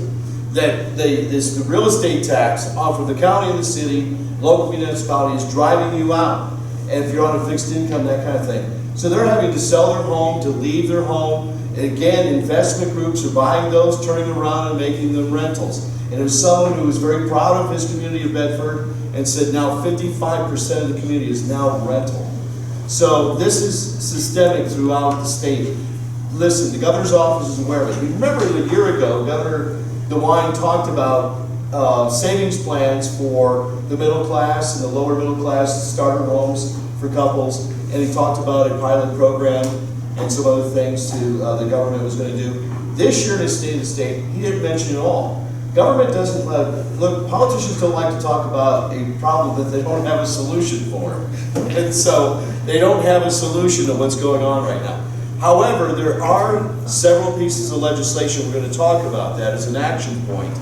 [SPEAKER 1] That the real estate tax off of the county and the city, local municipality is driving you out. And if you're on a fixed income, that kind of thing. So they're having to sell their home, to leave their home. And again, investment groups are buying those, turning around and making them rentals. And it was someone who was very proud of his community of Bedford and said now 55% of the community is now rental. So this is systemic throughout the state. Listen, the governor's office is aware of it. Remember a year ago, Governor DeWine talked about savings plans for the middle class and the lower middle class, starter homes for couples, and he talked about a pilot program and some other things to the government was going to do. This year in his State of the State, he didn't mention it all. Government doesn't, look, politicians don't like to talk about a problem that they don't have a solution for. And so they don't have a solution to what's going on right now. However, there are several pieces of legislation we're going to talk about that as an action point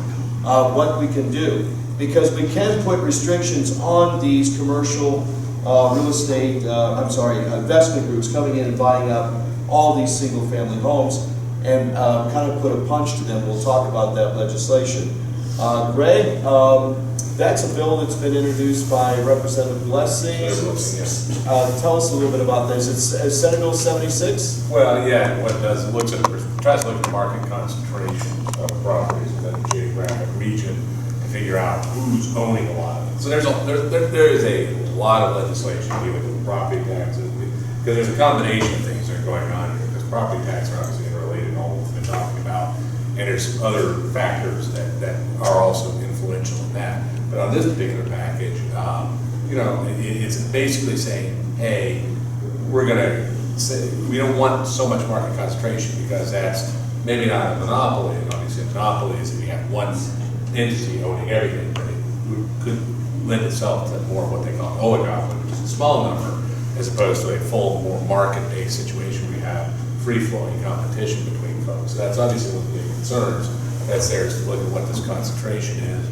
[SPEAKER 1] of what we can do. Because we can put restrictions on these commercial real estate, investment groups coming in and buying up all these single family homes and kind of put a punch to them. We'll talk about that legislation. Greg, that's a bill that's been introduced by Representative Blessing. Tell us a little bit about this. It's Senate Bill 76?
[SPEAKER 3] Well, yeah, what it does, tries to look at the market concentration of properties within a geographic region and figure out who's owning a lot of it. So there is a lot of legislation dealing with property taxes, because there's a combination of things that are going on here, because property taxes are obviously interrelated, all we've been talking about, and there's some other factors that are also influential in that. But on this particular package, it's basically saying, hey, we're going to say we don't want so much market concentration because that's maybe not a monopoly. And obviously, a monopoly is if you have one entity owning everything, but it could lend itself to more of what they call an oligopoly, which is a small number, as opposed to a full, more market-based situation where you have free-flowing competition between folks. So that's obviously one of the big concerns that's there, is to look at what this concentration is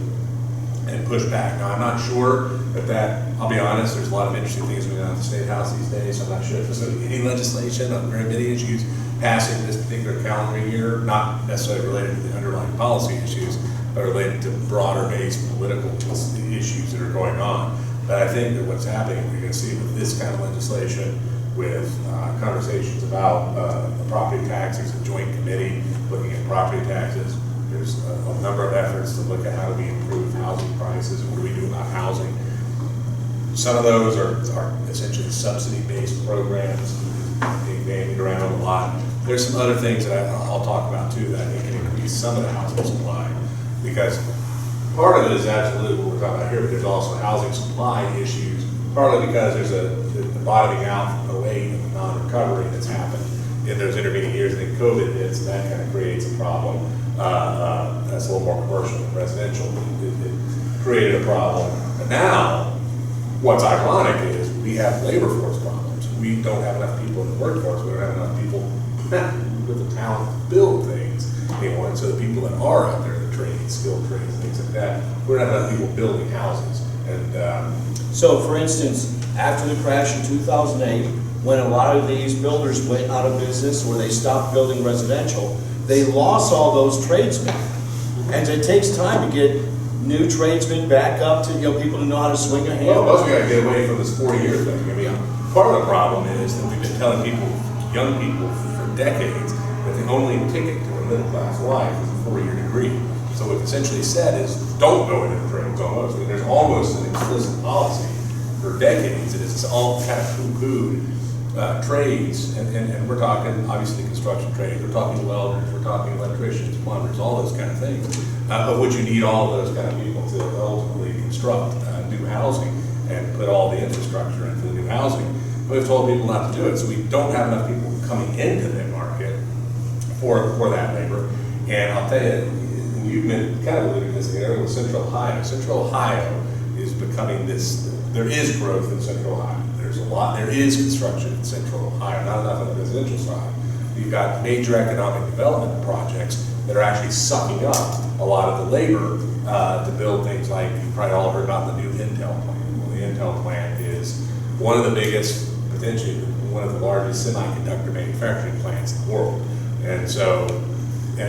[SPEAKER 3] and push back. Now, I'm not sure that I'll be honest, there's a lot of interesting things going on at the State House these days, so I'm not sure if there's any legislation on very many issues passing this particular calendar year, not necessarily related to the underlying policy issues, but related to broader-based political issues that are going on. But I think that what's happening, we're going to see with this kind of legislation, with conversations about property taxes, a joint committee looking at property taxes. There's a number of efforts to look at how do we improve housing prices and what do we do about housing. Some of those are essentially subsidy-based programs being bandied around a lot. There's some other things that I'll talk about too that I think can increase some of the housing supply, because part of it is absolutely what we're talking about here, but there's also housing supply issues, partly because there's the bottoming out away of the non-recovery that's happened in those intervening years. I think COVID hits, and that kind of creates a problem. That's a little more commercial than residential. It created a problem. But now, what's ironic is we have labor force problems. We don't have enough people in the workforce. We don't have enough people with the talent to build things anymore. And so the people that are out there, the trades, skilled trades, things like that, we don't have enough people building houses. And
[SPEAKER 1] so, for instance, after the crash in 2008, when a lot of these builders went out of business or they stopped building residential, they lost all those tradesmen. And it takes time to get new tradesmen back up to, people to know how to swing a hammer.
[SPEAKER 3] Well, we got to get away from this 4-year thing. I mean, part of the problem is that we've been telling people, young people, for decades, that the only ticket to a middle-class life is a 4-year degree. So what we've essentially said is, don't go into the trades almost. I mean, there's almost an explicit policy for decades that it's all kind of poo-pooed trades, and we're talking, obviously, construction trades, we're talking welders, we're talking electricians, plumbers, all those kind of things. But would you need all of those kind of people to ultimately construct new housing and put all the infrastructure into the new housing. We've told people not to do it, so we don't have enough people coming into the market for that labor. And I'll tell you, you've been kind of alluding to this area with Central Ohio. Central Ohio is becoming this, there is growth in Central Ohio. There is construction in Central Ohio, not enough on the residential side. You've got major economic development projects that are actually sucking up a lot of the labor to build things like, you probably all heard about the new Intel plant. Well, the Intel plant is one of the biggest, potentially one of the largest semiconductor manufacturing plants in the world. And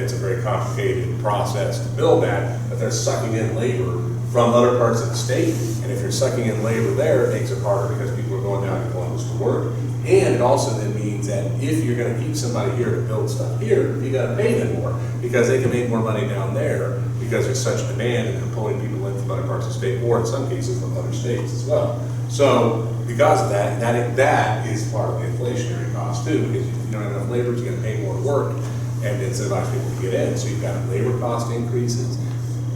[SPEAKER 3] it's a very complicated process to build that, but they're sucking in labor from other parts of the state. And if you're sucking in labor there, it makes it harder because people are going down to Columbus to work. And it also then means that if you're going to keep somebody here to build stuff here, you got to pay them more because they can make more money down there because there's such demand and they're pulling people in from other parts of the state, or in some cases from other states as well. So because of that, that is part of the inflationary cost too, because if you don't have enough labor, you're going to pay more to work and incentivize people to get in. So you've got labor cost increases,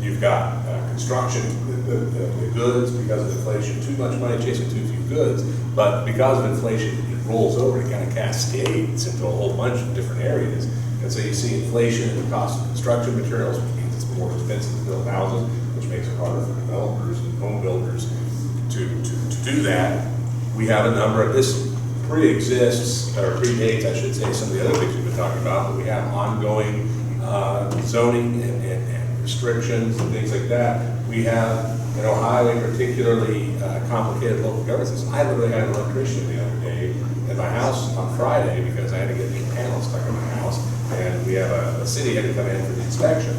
[SPEAKER 3] you've got construction, the goods, because of inflation, too much money chasing too few goods, but because of inflation, it rolls over, it kind of cascades into a whole bunch of different areas. And so you see inflation in the cost of construction materials, which means it's more expensive to build houses, which makes it harder for developers and home builders to do that. We have a number of, this pre-exists, or predates, I should say, some of the other things we've been talking about, but we have ongoing zoning and restrictions and things like that. We have in Ohio a particularly complicated local government system. I literally had an electrician the other day at my house on Friday because I had to get new panels stuck in my house, and we have a city had to come in for the inspection.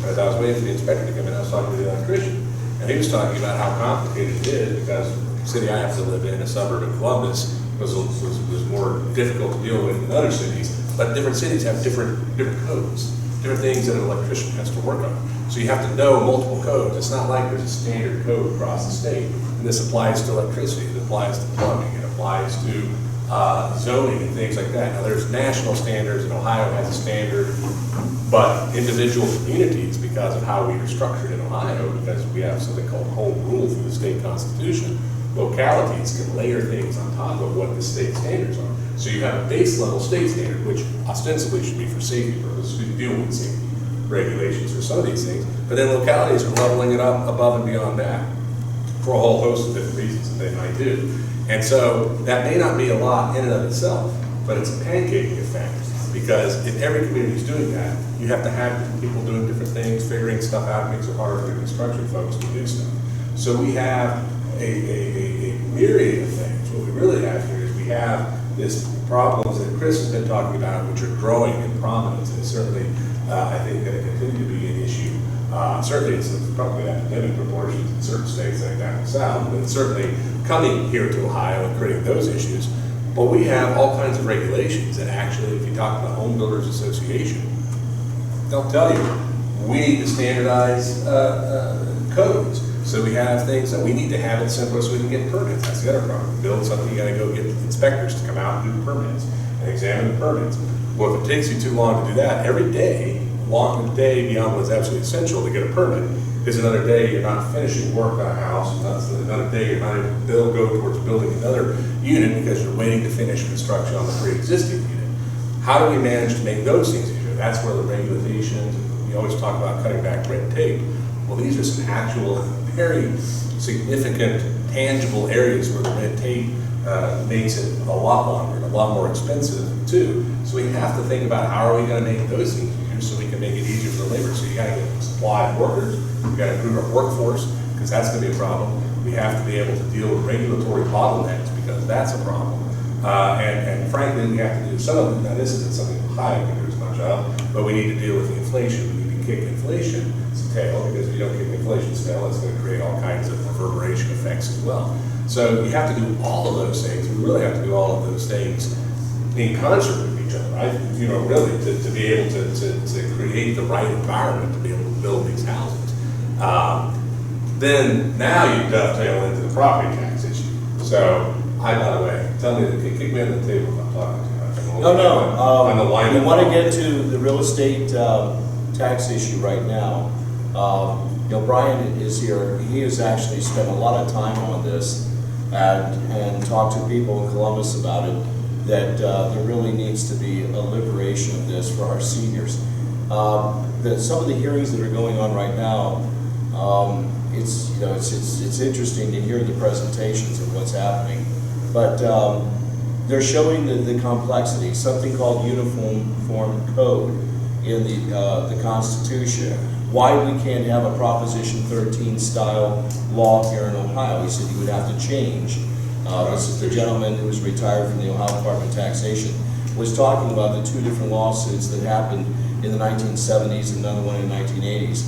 [SPEAKER 3] As I was waiting for the inspector to come in, I was talking to the electrician, and he was talking about how complicated it is because the city I have to live in, a suburb of Columbus, was more difficult to deal with than other cities. But different cities have different codes, different things that an electrician has to work on. So you have to know multiple codes. It's not like there's a standard code across the state. And this applies to electricity, it applies to plumbing, it applies to zoning and things like that. Now there's national standards, and Ohio has a standard, but individual communities, because of how we are structured in Ohio, because we have something called home rule through the state constitution, localities can layer things on top of what the state standards are. So you have a base level state standard, which ostensibly should be for safety purposes, to deal with safety regulations for some of these things, but then localities are leveling it up above and beyond that for a whole host of different reasons that they might do. And so that may not be a lot in and of itself, but it's a pancaking effect, because if every community is doing that, you have to have different people doing different things, figuring stuff out, makes it harder for the construction folks to do stuff. So we have a myriad of things. What we really have here is we have this problems that Chris has been talking about, which are growing in prominence, and certainly I think going to continue to be an issue. Certainly it's probably epidemic proportions in certain states like down the south, but it's certainly coming here to Ohio and creating those issues. But we have all kinds of regulations that actually, if you talk to the Home Builders Association, they'll tell you, we need to standardize codes. So we have things that we need to have it simpler so we can get permits. That's the other problem. Build something, you gotta go get inspectors to come out and do permits and examine the permits. Well, if it takes you too long to do that, every day, long day beyond what's absolutely essential to get a permit is another day you're not finishing work on a house, another day you're not able to go towards building another unit because you're waiting to finish construction on the pre-existing unit. How do we manage to make those things easier? That's where the regulations, we always talk about cutting back red tape. Well, these are some actual, very significant, tangible areas where the red tape makes it a lot longer and a lot more expensive too. So we have to think about how are we going to make those things easier so we can make it easier for the labor. So you got to get supply of workers, we got to improve our workforce because that's going to be a problem. We have to be able to deal with regulatory bottlenecks because that's a problem. And frankly, we have to do some of them. Now, this isn't something Ohio can do as much of, but we need to deal with the inflation. We need to kick inflation's tail, because if you don't kick inflation's tail, it's going to create all kinds of reverberation effects as well. So you have to do all of those things. We really have to do all of those things in concert with each other, right? You know, really, to be able to create the right environment to be able to build these houses. Then now you dovetail into the property tax issue. So, by the way, tell me, kick me under the table if I'm talking too much.
[SPEAKER 1] We want to get to the real estate tax issue right now. Brian is here, he has actually spent a lot of time on this and talked to people in Columbus about it, that there really needs to be a liberation of this for our seniors. Some of the hearings that are going on right now, it's interesting to hear the presentations of what's happening, but they're showing the complexity, something called uniform code in the Constitution. Why we can't have a Proposition 13 style law here in Ohio. He said he would have to change. This is the gentleman who was retired from the Ohio Department of Taxation, was talking about the two different lawsuits that happened in the 1970s and another one in the 1980s.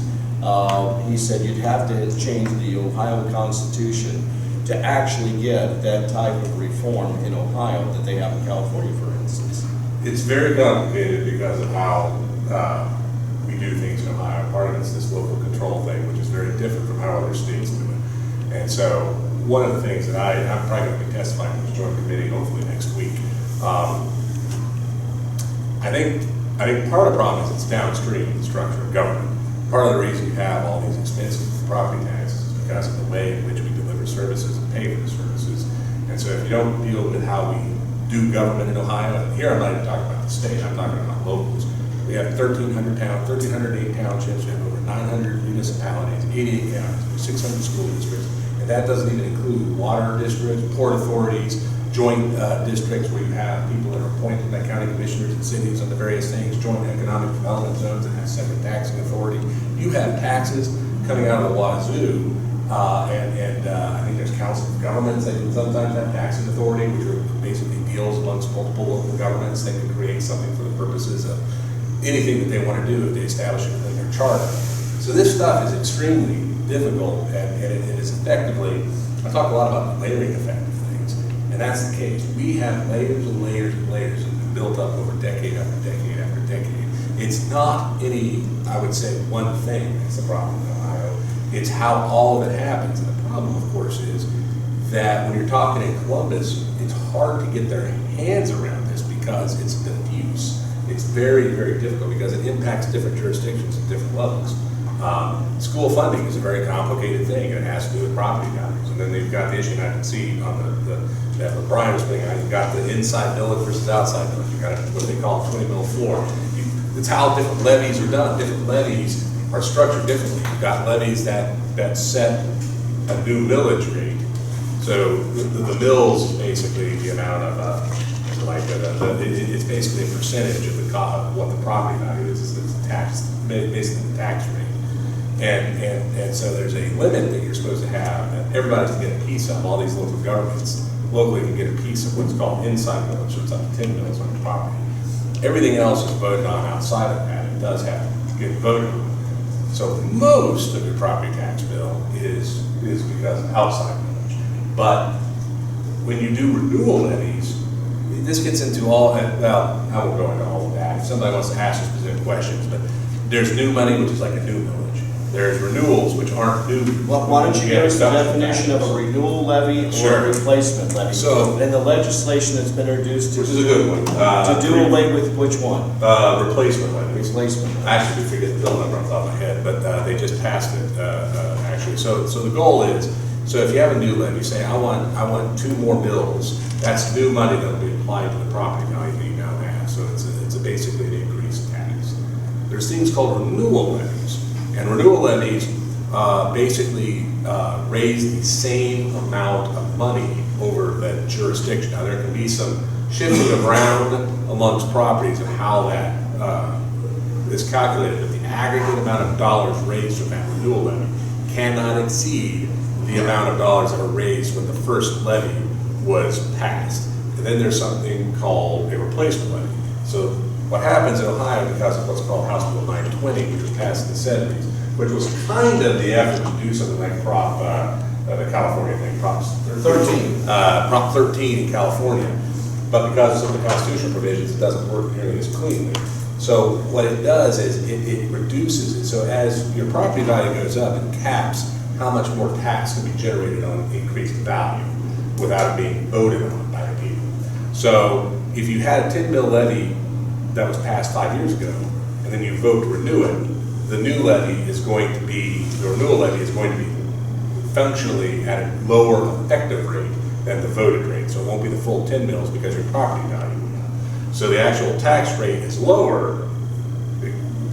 [SPEAKER 1] He said you'd have to change the Ohio Constitution to actually get that type of reform in Ohio that they have in California, for instance.
[SPEAKER 3] It's very complicated because of how we do things in Ohio. Part of it's this local control thing, which is very different from how other states do it. And so one of the things that I'm probably going to be testifying to the joint committee hopefully next week. I think part of the problem is it's downstream in the structure of government. Part of the reason you have all these expensive property taxes is because of the way in which we deliver services and pay for the services. And so if you don't deal with how we do government in Ohio, and here I'm not even talking about the state, I'm talking about locals. We have 1,308 townships, we have over 900 municipalities, 88 counties, 600 school districts, and that doesn't even include water districts, port authorities, joint districts where you have people that are appointed by county commissioners and cities on the various things, joint economic development zones that have separate taxing authority. You have taxes coming out of the wazoo, and I think there's council of governments that can sometimes have taxing authority, which are basically deals amongst multiple local governments that can create something for the purposes of anything that they want to do if they establish it within their charter. So this stuff is extremely difficult, and it is effectively, I talk a lot about the layering effect of things, and that's the case. We have layers and layers and layers that have been built up over decade after decade after decade. It's not any, I would say, one thing that's the problem in Ohio. It's how all of it happens. And the problem, of course, is that when you're talking in Columbus, it's hard to get their hands around this because it's diffuse. It's very, very difficult because it impacts different jurisdictions at different levels. School funding is a very complicated thing, and it has to do with property values. And then they've got the issue, and I can see on that what Brian was bringing out, you've got the inside millage versus outside millage. You've got what they call a 20 mil floor. It's how different levies are done. Different levies are structured differently. You've got levies that set a new millage rate. So the mills is basically the amount of, it's basically a percentage of the cost of what the property value is. It's tax, basically the tax rate. And so there's a limit that you're supposed to have, and everybody's to get a piece of. All these local governments locally can get a piece of what's called inside millage, so it's up to 10 mils on the property. Everything else is voted on outside of that. It does have to get voted on. So most of your property tax bill is because of outside millage. But when you do renewal levies, this gets into all, well, I won't go into all of that. If somebody wants to ask you specific questions, but there's new money, which is like a new millage. There's renewals, which aren't new.
[SPEAKER 1] Well, why don't you give us the definition of a renewal levy or a replacement levy?
[SPEAKER 3] So,
[SPEAKER 1] and the legislation that's been introduced
[SPEAKER 3] which is a good one.
[SPEAKER 1] To do away with which one?
[SPEAKER 3] Replacement levy.
[SPEAKER 1] Replacement levy.
[SPEAKER 3] I actually forget the bill number off the top of my head, but they just passed it actually. So the goal is, so if you have a new levy, say I want 2 more bills, that's new money that will be applied to the property value that you now have. So it's basically an increased tax. There's things called renewal levies, and renewal levies basically raise the same amount of money over that jurisdiction. Now there can be some shifting around amongst properties of how that is calculated, but the aggregate amount of dollars raised from that renewal levy cannot exceed the amount of dollars that were raised when the first levy was passed. And then there's something called a replacement levy. So what happens in Ohio, because of what's called House Bill 920, which was passed in the 70s, which was kind of the effort to do something like the California thing, Prop 13. Prop 13 in California. But because of some of the constitutional provisions, it doesn't work nearly as cleanly. So what it does is it reduces it. So as your property value goes up, it caps how much more tax can be generated on increased value without it being voted on by the people. So if you had a 10 mil levy that was passed 5 years ago, and then you vote to renew it, the new levy is going to be, the renewal levy is going to be functionally at a lower effective rate than the voted rate. So it won't be the full 10 mils because your property value went up. So the actual tax rate is lower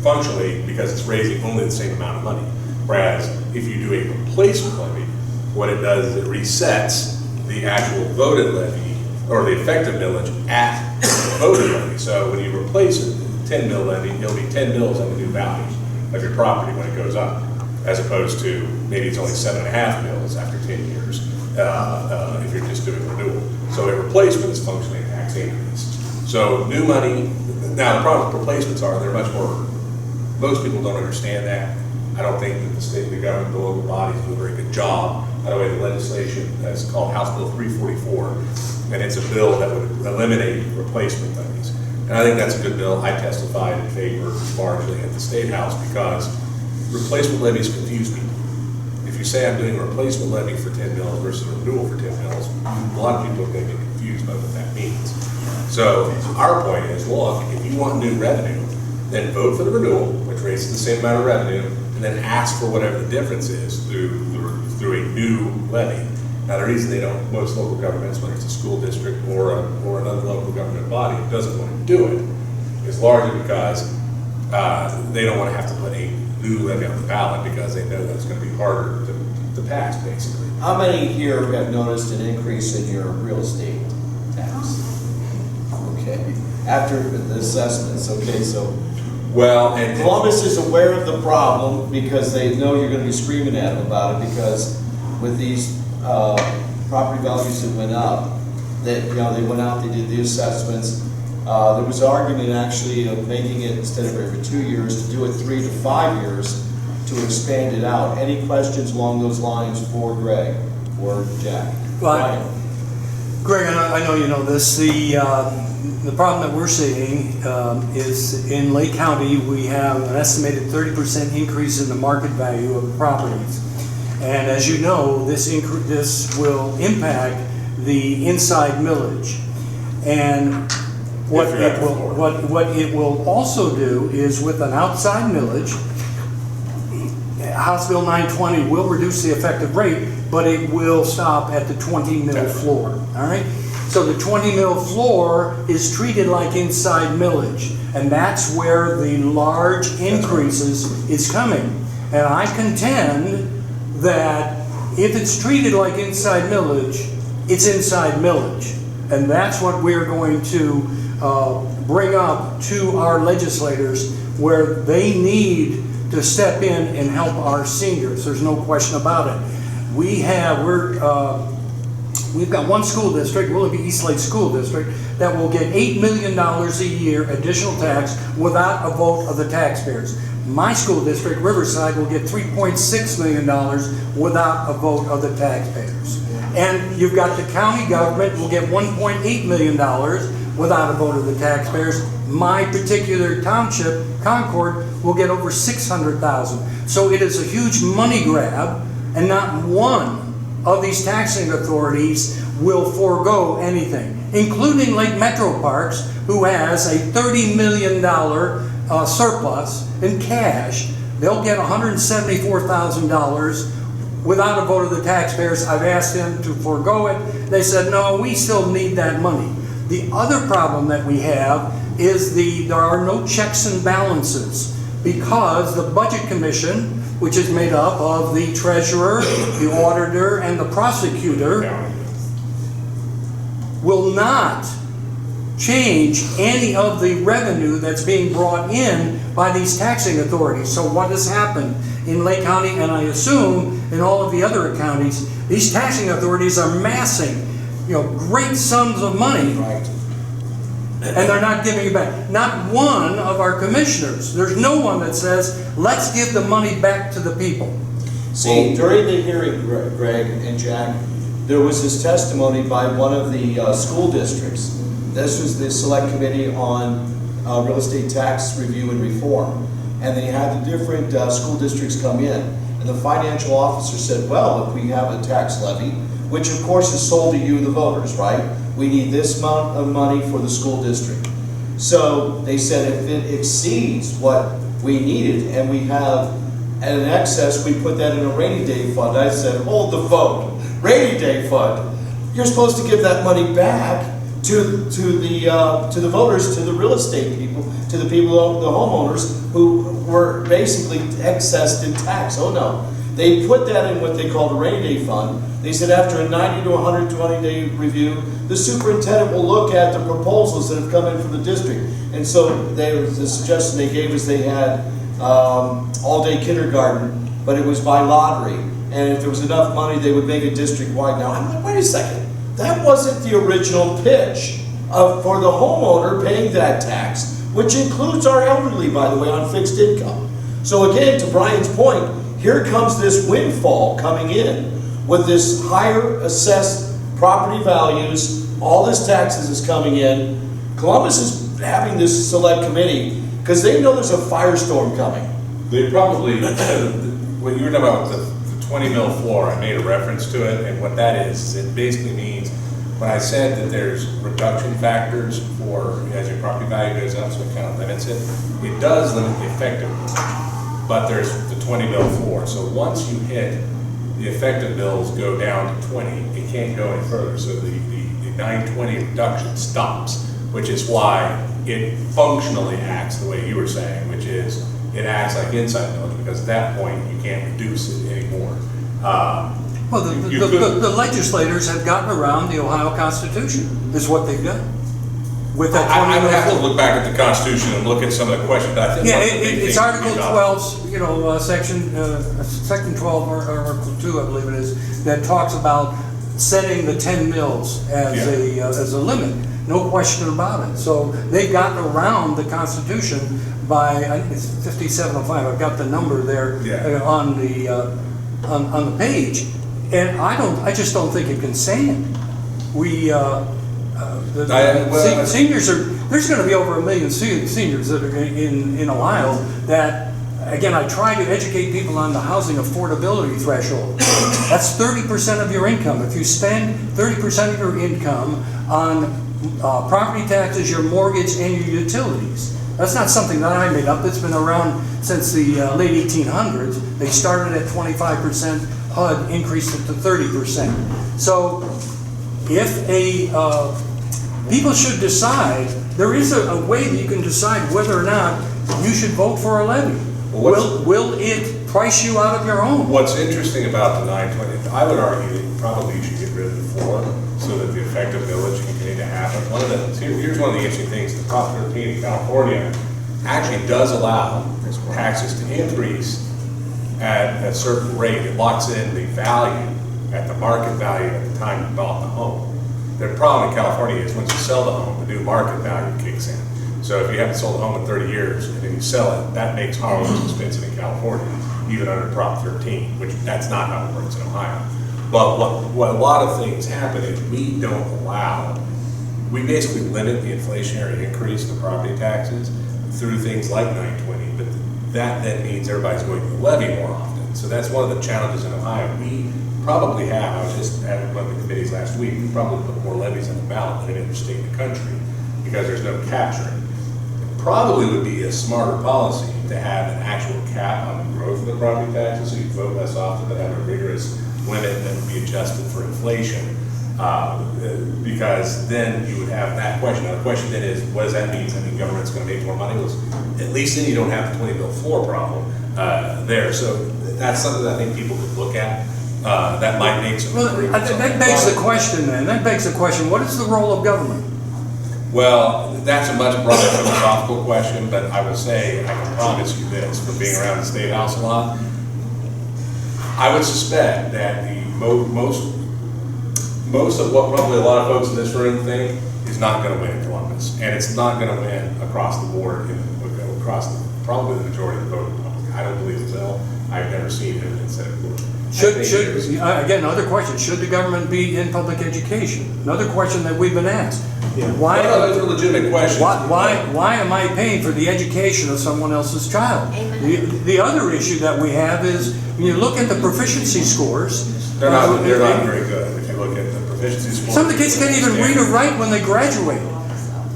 [SPEAKER 3] functionally because it's raising only the same amount of money. Whereas if you do a replacement levy, what it does is it resets the actual voted levy or the effective millage at the voted levy. So when you replace a 10 mil levy, it'll be 10 mils on the new values of your property when it goes up, as opposed to maybe it's only 7.5 mils after 10 years if you're just doing renewal. So a replacement is functionally a tax increase. So new money, now the problem with replacements are they're much more, most people don't understand that. I don't think that the state, the government, the local bodies do a very good job. By the way, the legislation is called House Bill 344, and it's a bill that would eliminate replacement levies. And I think that's a good bill. I testified in favor largely at the State House because replacement levies confuse people. If you say I'm doing a replacement levy for 10 mils versus a renewal for 10 mils, a lot of people are going to get confused by what that means. So our point is, look, if you want new revenue, then vote for the renewal, which raises the same amount of revenue, and then ask for whatever the difference is through a new levy. Now, the reason they don't, most local governments, whether it's a school district or another local government body, doesn't want to do it, is largely because they don't want to have to put a new levy on the ballot because they know that it's going to be harder to pass, basically.
[SPEAKER 1] How many here have noticed an increase in your real estate tax? Okay, after the assessments, okay, so.
[SPEAKER 3] Well, and
[SPEAKER 1] Columbus is aware of the problem because they know you're gonna be screaming at them about it because with these property values that went up, that, you know, they went out, they did the assessments. There was an argument actually of making it, instead of every 2 years, to do it 3 to 5 years to expand it out. Any questions along those lines for Greg or Jack?
[SPEAKER 4] Well, Greg, I know you know this. The problem that we're seeing is in Lake County, we have an estimated 30% increase in the market value of the properties. And as you know, this will impact the inside millage. And what it will also do is with an outside millage, House Bill 920 will reduce the effective rate, but it will stop at the 20 mil floor, all right? So the 20 mil floor is treated like inside millage, and that's where the large increases is coming. And I contend that if it's treated like inside millage, it's inside millage. And that's what we're going to bring up to our legislators, where they need to step in and help our seniors. There's no question about it. We've got one school district, Willoughby East Lake School District, that will get $8 million a year additional tax without a vote of the taxpayers. My school district, Riverside, will get $3.6 million without a vote of the taxpayers. And you've got the county government will get $1.8 million without a vote of the taxpayers. My particular township, Concord, will get over $600,000. So it is a huge money grab, and not one of these taxing authorities will forego anything, including Lake Metro Parks, who has a $30 million surplus in cash. They'll get $174,000 without a vote of the taxpayers. I've asked them to forego it. They said, no, we still need that money. The other problem that we have is there are no checks and balances, because the Budget Commission, which is made up of the treasurer, the auditor, and the prosecutor, will not change any of the revenue that's being brought in by these taxing authorities. So what has happened in Lake County, and I assume in all of the other counties, these taxing authorities are massing, great sums of money.
[SPEAKER 1] Right.
[SPEAKER 4] And they're not giving it back. Not one of our commissioners. There's no one that says, let's give the money back to the people.
[SPEAKER 1] See, during the hearing, Greg and Jack, there was this testimony by one of the school districts. This was the Select Committee on Real Estate Tax Review and Reform. And they had the different school districts come in. And the financial officer said, well, if we have a tax levy, which of course is sold to you, the voters, right? We need this amount of money for the school district. So they said if it exceeds what we needed, and we have an excess, we put that in a rainy day fund. I said, hold the phone, rainy day fund. You're supposed to give that money back to the voters, to the real estate people, to the people, the homeowners who were basically excessed in tax. Oh no. They put that in what they called a rainy day fund. They said after a 90 to 120 day review, the superintendent will look at the proposals that have come in from the district. And so the suggestion they gave is they had all-day kindergarten, but it was by lottery. And if there was enough money, they would make it district-wide. Now, I'm like, wait a second. That wasn't the original pitch for the homeowner paying that tax, which includes our elderly, by the way, on fixed income. So again, to Brian's point, here comes this windfall coming in with this higher assessed property values, all this taxes is coming in. Columbus is having this select committee because they know there's a firestorm coming.
[SPEAKER 3] They probably, when you were talking about the 20 mil floor, I made a reference to it, and what that is it basically means, when I said that there's reduction factors for, as your property value goes up, so it kind of limits it, it does limit the effective, but there's the 20 mil floor. So once you hit, the effective bills go down to 20, it can't go any further. So the 920 reduction stops, which is why it functionally acts the way you were saying, which is it acts like inside millage, because at that point you can't reduce it anymore.
[SPEAKER 4] Well, the legislators have gotten around the Ohio Constitution, is what they've done. With that
[SPEAKER 3] I would have to look back at the Constitution and look at some of the questions, but I think.
[SPEAKER 4] Yeah, it's Article 12, Section 12 or Article 2, I believe it is, that talks about setting the 10 mils as a limit. No question about it. So they've gotten around the Constitution by, I think it's 5705. I've got the number there on the page, and I just don't think it can stand. Seniors are. There's going to be over 1 million seniors that are in Ohio. That, again, I try to educate people on the housing affordability threshold. That's 30% of your income. If you spend 30% of your income on property taxes, your mortgage, and your utilities. That's not something that I made up. It's been around since the late 1800s. They started at 25%, HUD increased it to 30%. So if people should decide, there is a way that you can decide whether or not you should vote for a levy. Will it price you out of your home?
[SPEAKER 3] What's interesting about the 920, I would argue that probably you should get rid of the floor so that the effective millage can continue to happen. Here's one of the interesting things. The Prop 13 in California actually does allow taxes to increase at a certain rate. It locks in the value at the market value at the time you bought the home. The problem in California is once you sell the home, the new market value kicks in. So if you haven't sold a home in 30 years and then you sell it, that makes homes expensive in California, even under Prop 13, which that's not how it works in Ohio. But what a lot of things happen is we don't allow, we basically limit the inflationary increase in the property taxes through things like 920, but that then means everybody's going to the levy more often. So that's one of the challenges in Ohio. We probably have, I was just at one of the committees last week, we probably put more levies on the ballot than any other state in the country because there's no capturing. It probably would be a smarter policy to have an actual cap on the growth of the property taxes so you vote less often, but have a rigorous limit that would be adjusted for inflation, because then you would have that question. Now the question then is, what does that mean? Does that mean government's going to make more money? Well, at least then you don't have the 20 bill floor problem there. So that's something that I think people could look at. That might make some.
[SPEAKER 4] Well, that begs the question then. That begs the question, what is the role of government?
[SPEAKER 3] Well, that's a much broader philosophical question, but I will say, I can promise you this, from being around the State House a lot, I would suspect that the most of what probably a lot of folks in this room think is not going to win in Columbus, and it's not going to win across the board, probably the majority of the voting public. I don't believe it will. I've never seen evidence that it will.
[SPEAKER 4] Again, another question, should the government be in public education? Another question that we've been asked. Why,
[SPEAKER 3] those are legitimate questions.
[SPEAKER 4] Why am I paying for the education of someone else's child? The other issue that we have is, when you look at the proficiency scores,
[SPEAKER 3] they're not very good. If you look at the proficiency scores,
[SPEAKER 4] some of the kids can't even read or write when they graduate.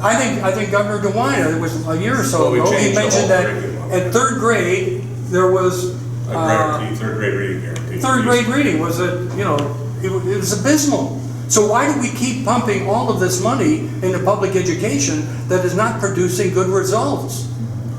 [SPEAKER 4] I think Governor DeWine, it was a year or so ago, he mentioned that at third grade, there was,
[SPEAKER 3] A guarantee, third grade reading guarantee.
[SPEAKER 4] third grade reading was it was abysmal. So why do we keep pumping all of this money into public education that is not producing good results?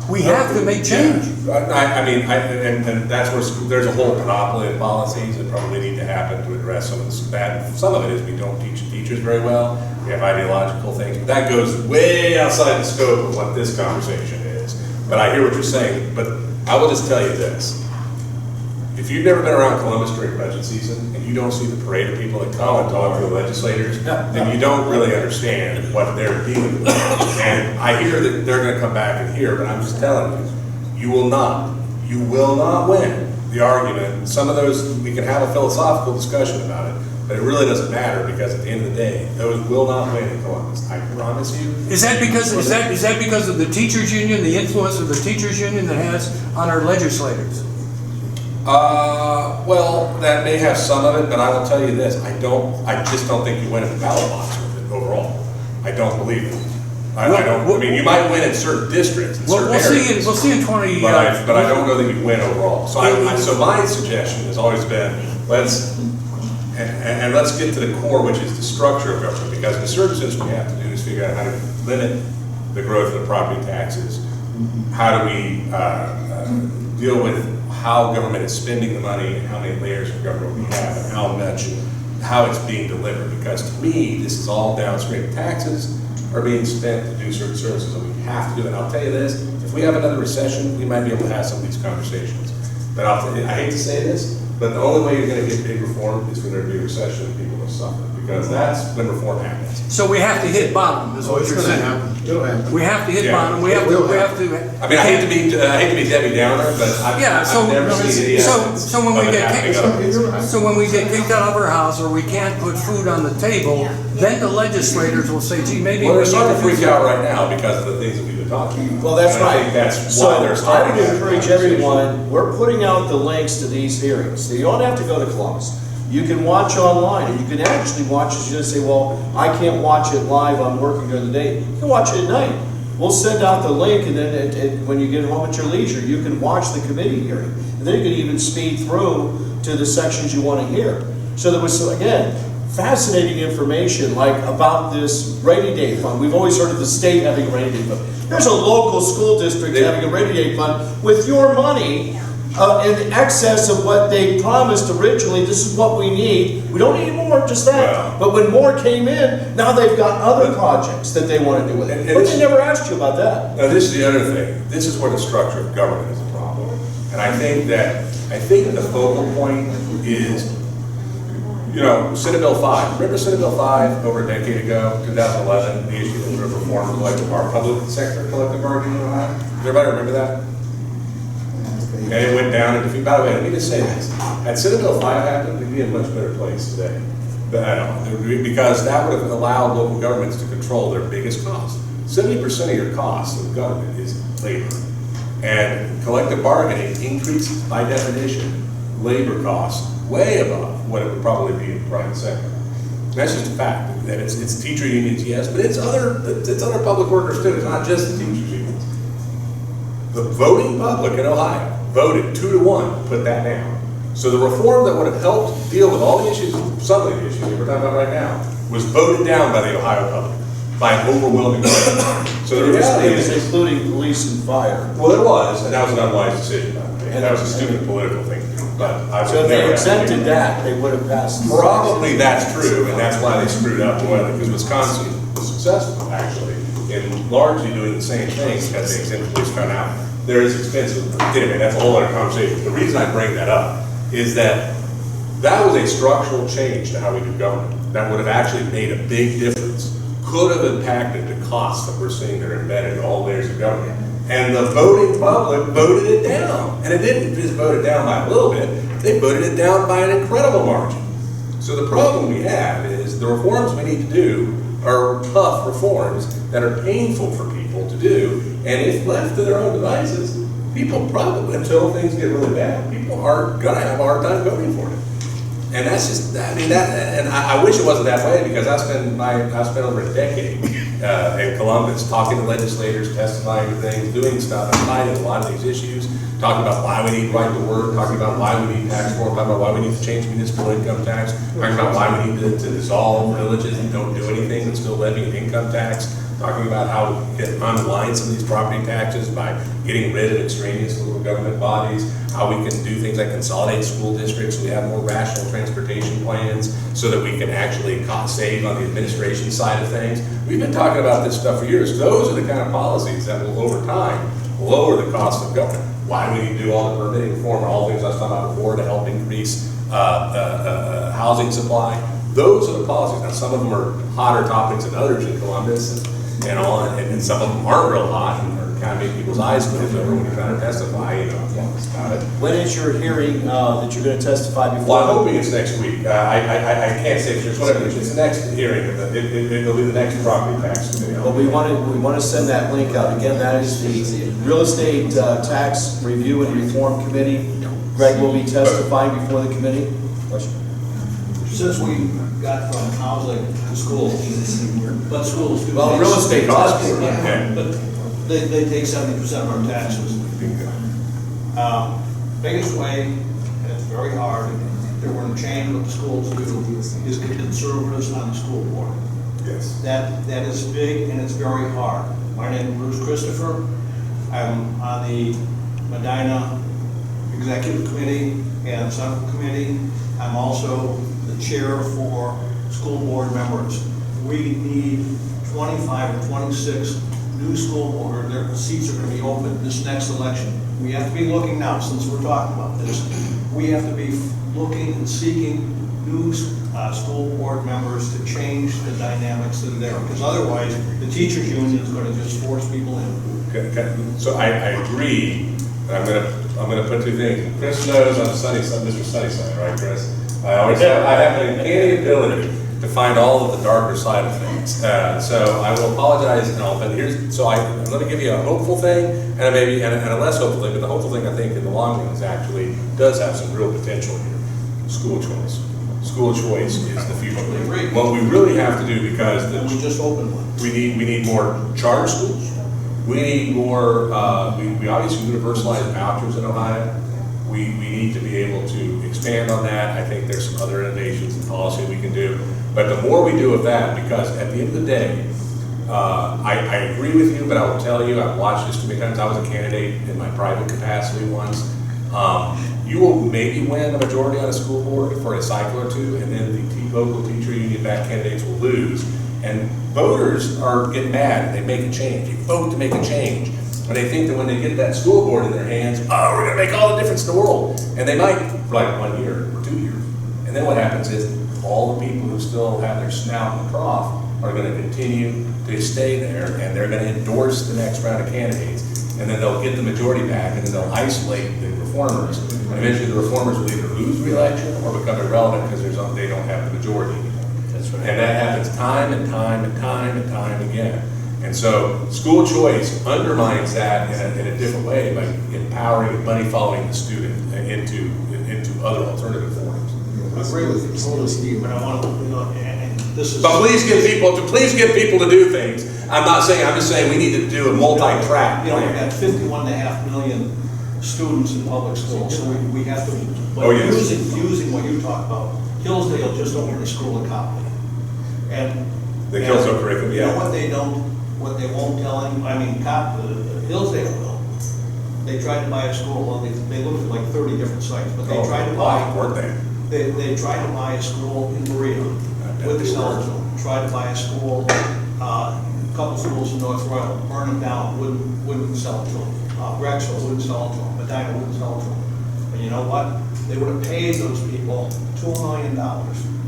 [SPEAKER 4] We have to make change.
[SPEAKER 3] And that's where there's a whole panoply of policies that probably need to happen to address some of this bad. Some of it is we don't teach teachers very well. We have ideological things. But that goes way outside the scope of what this conversation is. But I hear what you're saying. But I will just tell you this. If you've never been around Columbus during budget season and you don't see the parade of people that come and talk to the legislators, then you don't really understand what they're dealing with. And I hear that they're going to come back and hear, but I'm just telling you, you will not win the argument. Some of those, we can have a philosophical discussion about it, but it really doesn't matter because at the end of the day, those will not win in Columbus. I promise you.
[SPEAKER 4] Is that because of the teachers union, the influence of the teachers union that has on our legislators?
[SPEAKER 3] Well, that may have some of it, but I will tell you this, I just don't think you win in the ballot box with it overall. I don't believe it. I mean, you might win in certain districts, in certain areas.
[SPEAKER 4] We'll see in 20.
[SPEAKER 3] But I don't know that you win overall. So my suggestion has always been, let's get to the core, which is the structure of government, because in a certain sense what we have to do is figure out how to limit the growth of the property taxes. How do we deal with how government is spending the money and how many layers of government we have and how it's being delivered. Because to me, this is all downstream. Taxes are being spent to do certain services that we have to do. And I'll tell you this, if we have another recession, we might be able to have some of these conversations. But I hate to say this, but the only way you're going to get big reform is when there be a recession and people will suffer. Because that's when reform happens.
[SPEAKER 4] So we have to hit bottom, is what you're saying.
[SPEAKER 2] It'll happen.
[SPEAKER 4] We have to hit
[SPEAKER 3] Yeah.
[SPEAKER 4] bottom. We have to.
[SPEAKER 3] I mean, I hate to be Debbie Downer, but I've never seen any evidence
[SPEAKER 4] So when we
[SPEAKER 3] of it
[SPEAKER 4] get
[SPEAKER 3] happening otherwise.
[SPEAKER 4] so when we get kicked out of our house or we can't put food on the table, then the legislators will say, "Gee, maybe."
[SPEAKER 3] Well,
[SPEAKER 4] we
[SPEAKER 3] they're starting to
[SPEAKER 4] need
[SPEAKER 3] freak out right now because of the things that we've been talking about.
[SPEAKER 1] Well, that's
[SPEAKER 3] And I
[SPEAKER 1] right.
[SPEAKER 3] think that's
[SPEAKER 1] So
[SPEAKER 3] why they're
[SPEAKER 1] I
[SPEAKER 3] starting.
[SPEAKER 1] would
[SPEAKER 3] that
[SPEAKER 1] encourage
[SPEAKER 3] conversation.
[SPEAKER 1] everyone, we're putting out the links to these hearings. So you don't have to go to Columbus. You can watch online, and you can actually watch it. You just say, well, I can't watch it live, I'm working during the day. You can watch it at night. We'll send out the link, and then when you get home at your leisure, you can watch the committee hearing. And then you can even speed through to the sections you want to hear. So there was, again, fascinating information like about this rainy day fund. We've always heard of the state having a rainy day fund. There's a local school district having a rainy day fund with your money in excess of what they promised originally. This is what we need. We don't need more, just that.
[SPEAKER 3] Wow.
[SPEAKER 1] But when more came in, now they've got other projects that they want to do with it.
[SPEAKER 3] And
[SPEAKER 1] But
[SPEAKER 3] it's-
[SPEAKER 1] they never asked you about that.
[SPEAKER 3] Now, this is the other thing. This is where the structure of government is a problem. And I think that the focal point is, Senate Bill 5. Remember Senate Bill 5 over a decade ago, 2011, the issue of reform of our public sector collective bargaining in Ohio? Does everybody remember that? And it went down in defeat. By the way, let me just say this. Had Senate Bill 5 happened, we'd be in a much better place today. Because that would have allowed local governments to control their biggest costs. 70% of your costs of government is labor. And collective bargaining increases, by definition, labor costs way above what it would probably be in the private sector. That's just a fact. That it's teacher unions, yes, but it's other public workers too. It's not just the teachers unions. The voting public in Ohio voted 2-1 to put that down. So the reform that would have helped deal with all the issues, some of the issues that we're talking about right now, was voted down by the Ohio public by an overwhelming vote. So the reality is,
[SPEAKER 1] including police and fire.
[SPEAKER 3] well, it was, and that was an unwise decision. And that was a stupid political thing to do. But I
[SPEAKER 1] So if they exempted that, they would have passed.
[SPEAKER 3] probably that's true, and that's why they screwed up royally, because Wisconsin was successful, actually, in largely doing the same thing because they exempted police found out they're as expensive. Anyway, that's a whole other conversation. The reason I bring that up is that was a structural change to how we do government that would have actually made a big difference, could have impacted the costs that we're seeing that are embedded in all layers of government. And the voting public voted it down. And it didn't just vote it down by a little bit, they voted it down by an incredible margin. So the problem we have is the reforms we need to do are tough reforms that are painful for people to do. And if left to their own devices, people probably, until things get really bad, people are gonna have a hard time voting for it. And that's just, and I wish it wasn't that way because I spent over a decade in Columbus, talking to legislators, testifying to things, doing stuff, and fighting a lot of these issues, talking about why we need right to work, talking about why we need tax reform, talking about why we need to change municipal income tax, talking about why we need to dissolve villages and don't do anything and still levy an income tax, talking about how to get unwind some of these property taxes by getting rid of extraneous little government bodies, how we can do things like consolidate school districts so we have more rational transportation plans so that we can actually save on the administration side of things. We've been talking about this stuff for years. Those are the kind of policies that will, over time, lower the cost of government. Why we need to do all the permitting reform and all the things I was talking about before to help increase housing supply. Those are the policies. Now, some of them are hotter topics than others in Columbus and all, and some of them aren't real hot and are kind of make people's eyes glaze over when you're trying to testify, about it.
[SPEAKER 1] When is your hearing that you're going to testify before?
[SPEAKER 3] Well, I'm hoping it's next week. I can't say for sure. Whatever, it's the next hearing. It'll be the next property tax committee.
[SPEAKER 1] Well, we want to send that link out. Again, that is the Real Estate Tax Review and Reform Committee. Greg will be testifying before the committee. Question?
[SPEAKER 5] Since we got from housing to schools, but schools do.
[SPEAKER 1] Well, real estate costs.
[SPEAKER 5] Yeah, but they take 70% of our taxes. Biggest way, and it's very hard, that we're going to change what the schools do, is get conservatives on the school board.
[SPEAKER 3] Yes.
[SPEAKER 5] That is big and it's very hard. My name is Bruce Christopher. I'm on the Medina Executive Committee and Central Committee. I'm also the chair for school board members. We need 25 or 26 new school board, their seats are going to be open this next election. We have to be looking now, since we're talking about this, we have to be looking and seeking new school board members to change the dynamics that are there, because otherwise the teachers union is going to just force people in.
[SPEAKER 3] Okay. So I agree, but I'm gonna put two things. Chris knows on the sunny side, Mr. Sunnyside, right, Chris? I have an uncanny ability to find all of the darker side of things. So I will apologize and all, but I'm going to give you a hopeful thing and a less hopeful thing, but the hopeful thing I think in the long run is actually does have some real potential here. School choice. School choice is the future. What we really have to do, because
[SPEAKER 5] We just opened one.
[SPEAKER 3] we need more charter schools. We need more, we obviously universalize vouchers in Ohio. We need to be able to expand on that. I think there's some other innovations and policy we can do. But the more we do of that, because at the end of the day, I agree with you, but I will tell you, I've watched this too many times. I was a candidate in my private capacity once. You will maybe win a majority on a school board for a cycle or two, and then the local teacher union-backed candidates will lose. And voters are getting mad and they make a change. They vote to make a change. And they think that when they get that school board in their hands, oh, we're going to make all the difference in the world. And they might for like 1 year or 2 years. And then what happens is all the people who still have their snout in the trough are going to continue to stay there, and they're going to endorse the next round of candidates. And then they'll get the majority back, and then they'll isolate the reformers. And eventually the reformers will either lose re-election or become irrelevant because they don't have the majority anymore.
[SPEAKER 1] That's right.
[SPEAKER 3] And that happens time and time and time and time again. And so school choice undermines that in a different way by empowering money following the student into other alternative forms.
[SPEAKER 5] I agree with you totally, Steve, but I want to, and this is.
[SPEAKER 3] But please get people to do things. I'm just saying we need to do a multi-track
[SPEAKER 5] We've
[SPEAKER 3] plan.
[SPEAKER 5] got 51.5 million students in public schools, so we have to, but
[SPEAKER 3] Oh, yes.
[SPEAKER 5] using what you talk about, Hillsdale just opened a school in Copley. And.
[SPEAKER 3] The Hillsdale curriculum,
[SPEAKER 5] You know
[SPEAKER 3] yeah.
[SPEAKER 5] what they won't tell him, Hillsdale will. They tried to buy a school, well, they looked at like 30 different sites, but they tried to buy.
[SPEAKER 3] Weren't they?
[SPEAKER 5] They tried to buy a school in Berea, wouldn't sell it to them. Tried to buy a school, a couple schools in North Royal, burn them down, wouldn't sell it to them. Rexville wouldn't sell it to them, Medina wouldn't sell it to them. And you know what? They would have paid those people $2 million.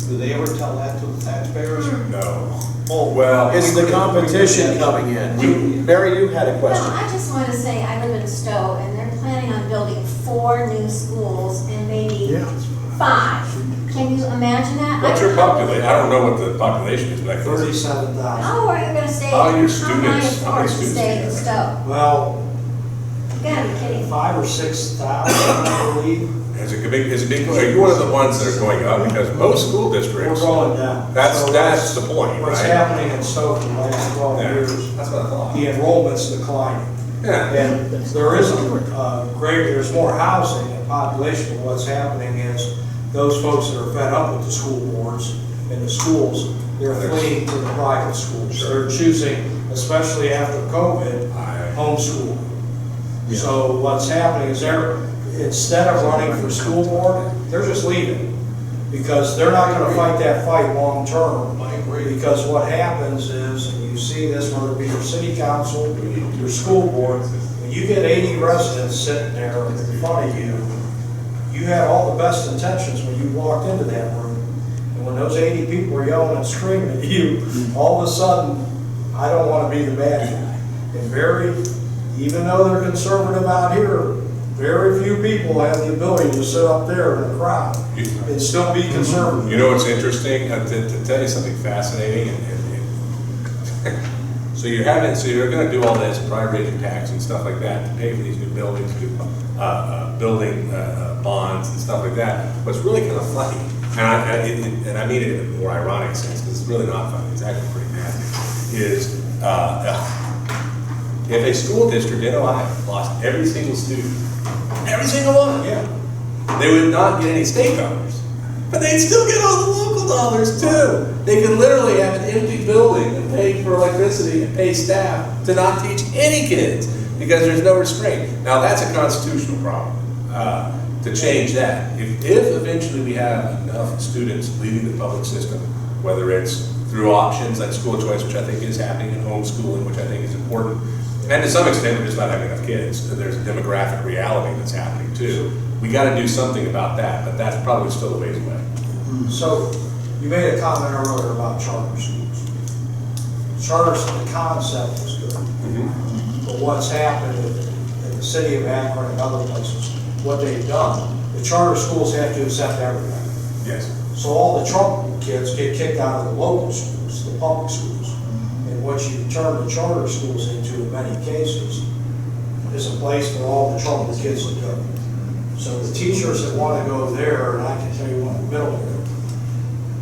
[SPEAKER 5] Do they ever tell that to the taxpayers?
[SPEAKER 3] No.
[SPEAKER 5] Oh,
[SPEAKER 3] Well,
[SPEAKER 1] It's the competition coming in. Mary, you had a question.
[SPEAKER 6] Well, I just want to say, I live in Stowe, and they're planning on building 4 new schools and maybe 5. Can you imagine that?
[SPEAKER 3] What's your population? I don't know what the population is, but I can see.
[SPEAKER 4] 37,000.
[SPEAKER 6] How are you going to stay?
[SPEAKER 3] How are your
[SPEAKER 6] How am I
[SPEAKER 3] students- how many
[SPEAKER 6] afford to
[SPEAKER 3] students
[SPEAKER 6] stay
[SPEAKER 3] do you
[SPEAKER 6] in
[SPEAKER 3] have?
[SPEAKER 6] Stowe?
[SPEAKER 4] Well,
[SPEAKER 6] You gotta be kidding.
[SPEAKER 5] 5,000 or 6,000, I believe.
[SPEAKER 3] It's a big, you're one of the ones that are going up because most school
[SPEAKER 5] We're
[SPEAKER 3] districts,
[SPEAKER 5] going down.
[SPEAKER 3] that's
[SPEAKER 5] So
[SPEAKER 3] the point,
[SPEAKER 5] What's
[SPEAKER 3] right?
[SPEAKER 5] happening in Stoke in the last 12
[SPEAKER 3] Yeah,
[SPEAKER 5] years,
[SPEAKER 3] that's what I thought.
[SPEAKER 5] the enrollment's declining.
[SPEAKER 3] Yeah.
[SPEAKER 5] And there is there's more housing and population, but what's happening is those folks that are fed up with the school boards and the schools, they're fleeing to the private schools. They're choosing, especially after COVID, homeschool. So what's happening is instead of running for school board, they're just leaving. Because they're not gonna fight that fight long term. Because what happens is, and you see this, whether it be your city council, your school board, when you get 80 residents sitting there in front of you, you had all the best intentions when you walked into that room. And when those 80 people are yelling and screaming at you, all of a sudden, I don't wanna be the bad guy. And even though they're conservative out here, very few people have the ability to sit up there in a crowd and still be conservative.
[SPEAKER 3] You know what's interesting? To tell you something fascinating, so you're gonna do all this, private raising tax and stuff like that to pay for these new buildings, building bonds and stuff like that. What's really kind of funny, and I mean it in a more ironic sense, because it's really not funny, it's actually pretty nasty, is if a school district in Ohio lost every single student, every single one, they would not get any state dollars, but they'd still get all the local dollars too. They could literally have an empty building and pay for electricity and pay staff to not teach any kids because there's no restraint. Now that's a constitutional problem. To change that, if eventually we have enough students leaving the public system, whether it's through options like school choice, which I think is happening, and homeschooling, which I think is important, and to some extent, we're just not having enough kids. There's a demographic reality that's happening too. We got to do something about that, but that's probably still a ways away.
[SPEAKER 5] So, you made a comment earlier about charter schools. The concept is good. But what's happened in the city of Akron and other places, what they've done, the charter schools have to accept everybody.
[SPEAKER 3] Yes.
[SPEAKER 5] So all the Trump kids get kicked out of the local schools, the public schools. And what you turn the charter schools into in many cases is a place for all the troubled kids to go. So the teachers that want to go there, and I can tell you one in the middle of it,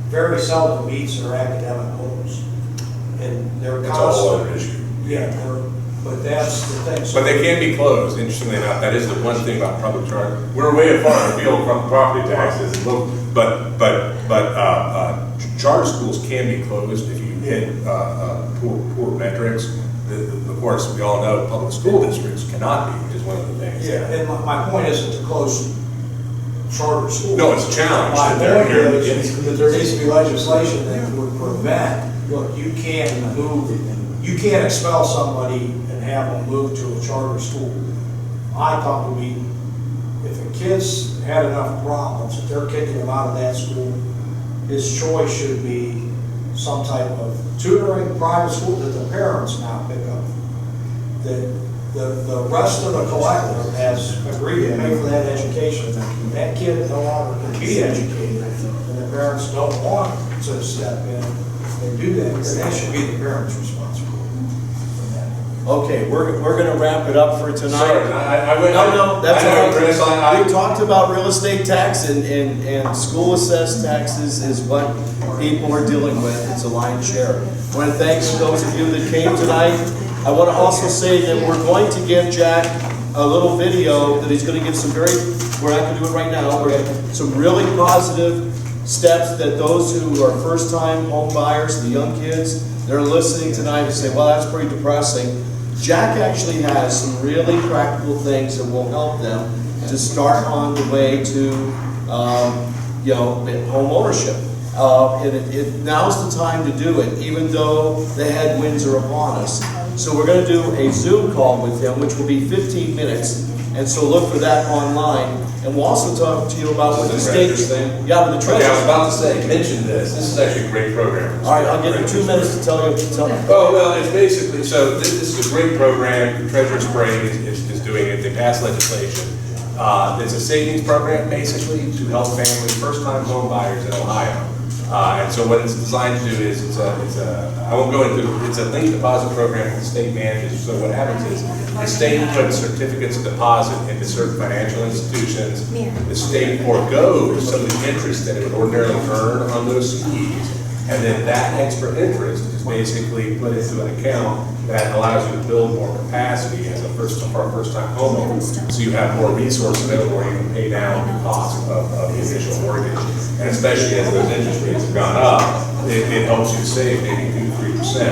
[SPEAKER 5] very seldom meets their academic goals. And they're
[SPEAKER 3] That's a whole
[SPEAKER 5] constant.
[SPEAKER 3] other issue.
[SPEAKER 5] Yeah, but that's the thing. So
[SPEAKER 3] But they can be closed, interestingly enough. That is the one thing about public charter. We're way far afield from property taxes, but charter schools can be closed if you hit poor metrics. Of course, we all know public school districts cannot be, which is one of the things.
[SPEAKER 5] Yeah, and my point isn't to close charter schools.
[SPEAKER 3] No, it's a challenge.
[SPEAKER 5] My
[SPEAKER 3] that they're
[SPEAKER 5] point
[SPEAKER 3] here to
[SPEAKER 5] is
[SPEAKER 3] get-
[SPEAKER 5] that there needs to be legislation that would prevent, look, you can't expel somebody and have them move to a charter school. I thought if a kid's had enough problems, if they're kicking him out of that school, his choice should be some type of tutoring, private school that the parents now pick up. The rest of the collective has agreed to pay for that education. That kid no longer can be educated, and the parents don't want to step in and do that, then that should be the parents' responsibility.
[SPEAKER 1] Okay, we're gonna wrap it up for tonight.
[SPEAKER 3] Sorry, I went.
[SPEAKER 1] No, that's
[SPEAKER 3] I know,
[SPEAKER 1] all
[SPEAKER 3] Chris,
[SPEAKER 1] right. We talked about real estate tax and school assessed taxes is what people are dealing with. It's a lion's share. I want to thank those of you that came tonight. I want to also say that we're going to give Jack a little video that he's going to give some where I can do it right now, some really positive steps that those who are first time home buyers, the young kids, they're listening tonight and say, well, that's pretty depressing. Jack actually has some really practical things that will help them to start on the way to, home ownership. Now's the time to do it, even though the headwinds are upon us. So we're going to do a Zoom call with him, which will be 15 minutes. And so look for that online. And we'll also talk to you about what the state. Yeah, with the treasurer.
[SPEAKER 3] Okay, I was about to say, mention this. This is actually a great program.
[SPEAKER 1] All right, I'll give you 2 minutes to tell you.
[SPEAKER 3] Oh, well, it's basically, so this is a great program. The Treasurer Spring is doing it. They passed legislation. It's a savings program, basically, to help families, first-time home buyers in Ohio, And so what it's designed to do is, I won't go into, it's a linked deposit program that the state manages. So what happens is, the state puts certificates of deposit into certain financial institutions. The state foregoes some of the interest that it would ordinarily earn on those CDs. And then that extra interest is basically put into an account that allows you to build more capacity as a first-time homeowner. So you have more resources available where you can pay down the cost of the initial mortgage. And especially as those interest rates have gone up, it helps you save maybe 2-3%.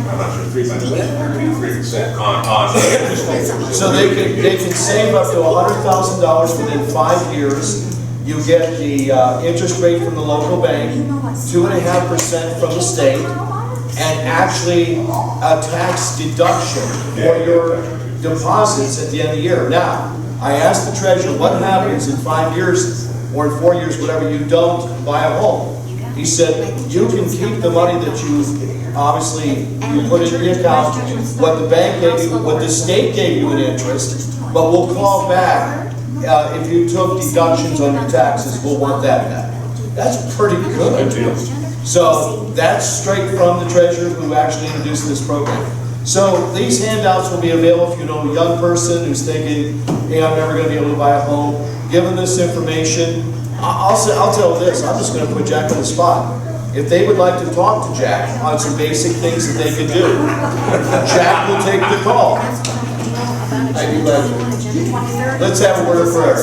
[SPEAKER 3] I'm not sure 3% on the interest rate.
[SPEAKER 1] So they can save up to $100,000 within 5 years. You get the interest rate from the local bank, 2.5% from the state, and actually a tax deduction for your deposits at the end of the year. Now, I asked the treasurer, what happens in 5 years or in 4 years, whatever, you don't buy a home? He said, you can keep the money that you obviously you put in the account, what the bank gave you, what the state gave you in interest, but we'll call back. If you took deductions on your taxes, we'll want that back. That's pretty good. So that's straight from the treasurer who actually introduced this program. So these handouts will be available if you know a young person who's thinking, hey, I'm never going to be able to buy a home. Given this information, I'll tell this, I'm just going to put Jack on the spot. If they would like to talk to Jack on some basic things that they can do, Jack will take the call. Let's have a word of prayer.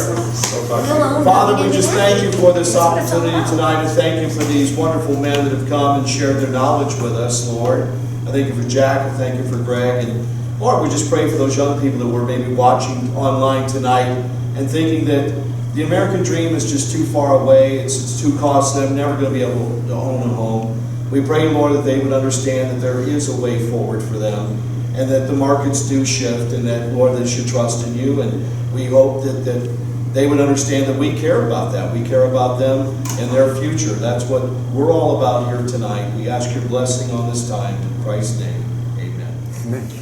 [SPEAKER 1] Father, we just thank you for this opportunity tonight, and thank you for these wonderful men that have come and shared their knowledge with us, Lord. I thank you for Jack, I thank you for Greg, and Lord, we just pray for those young people that were maybe watching online tonight and thinking that the American dream is just too far away, it's too costly, I'm never going to be able to own a home. We pray, Lord, that they would understand that there is a way forward for them, and that the markets do shift, and that, Lord, they should trust in you. And we hope that they would understand that we care about that. We care about them and their future. That's what we're all about here tonight. We ask your blessing on this time. In Christ's name, amen.
[SPEAKER 4] Amen.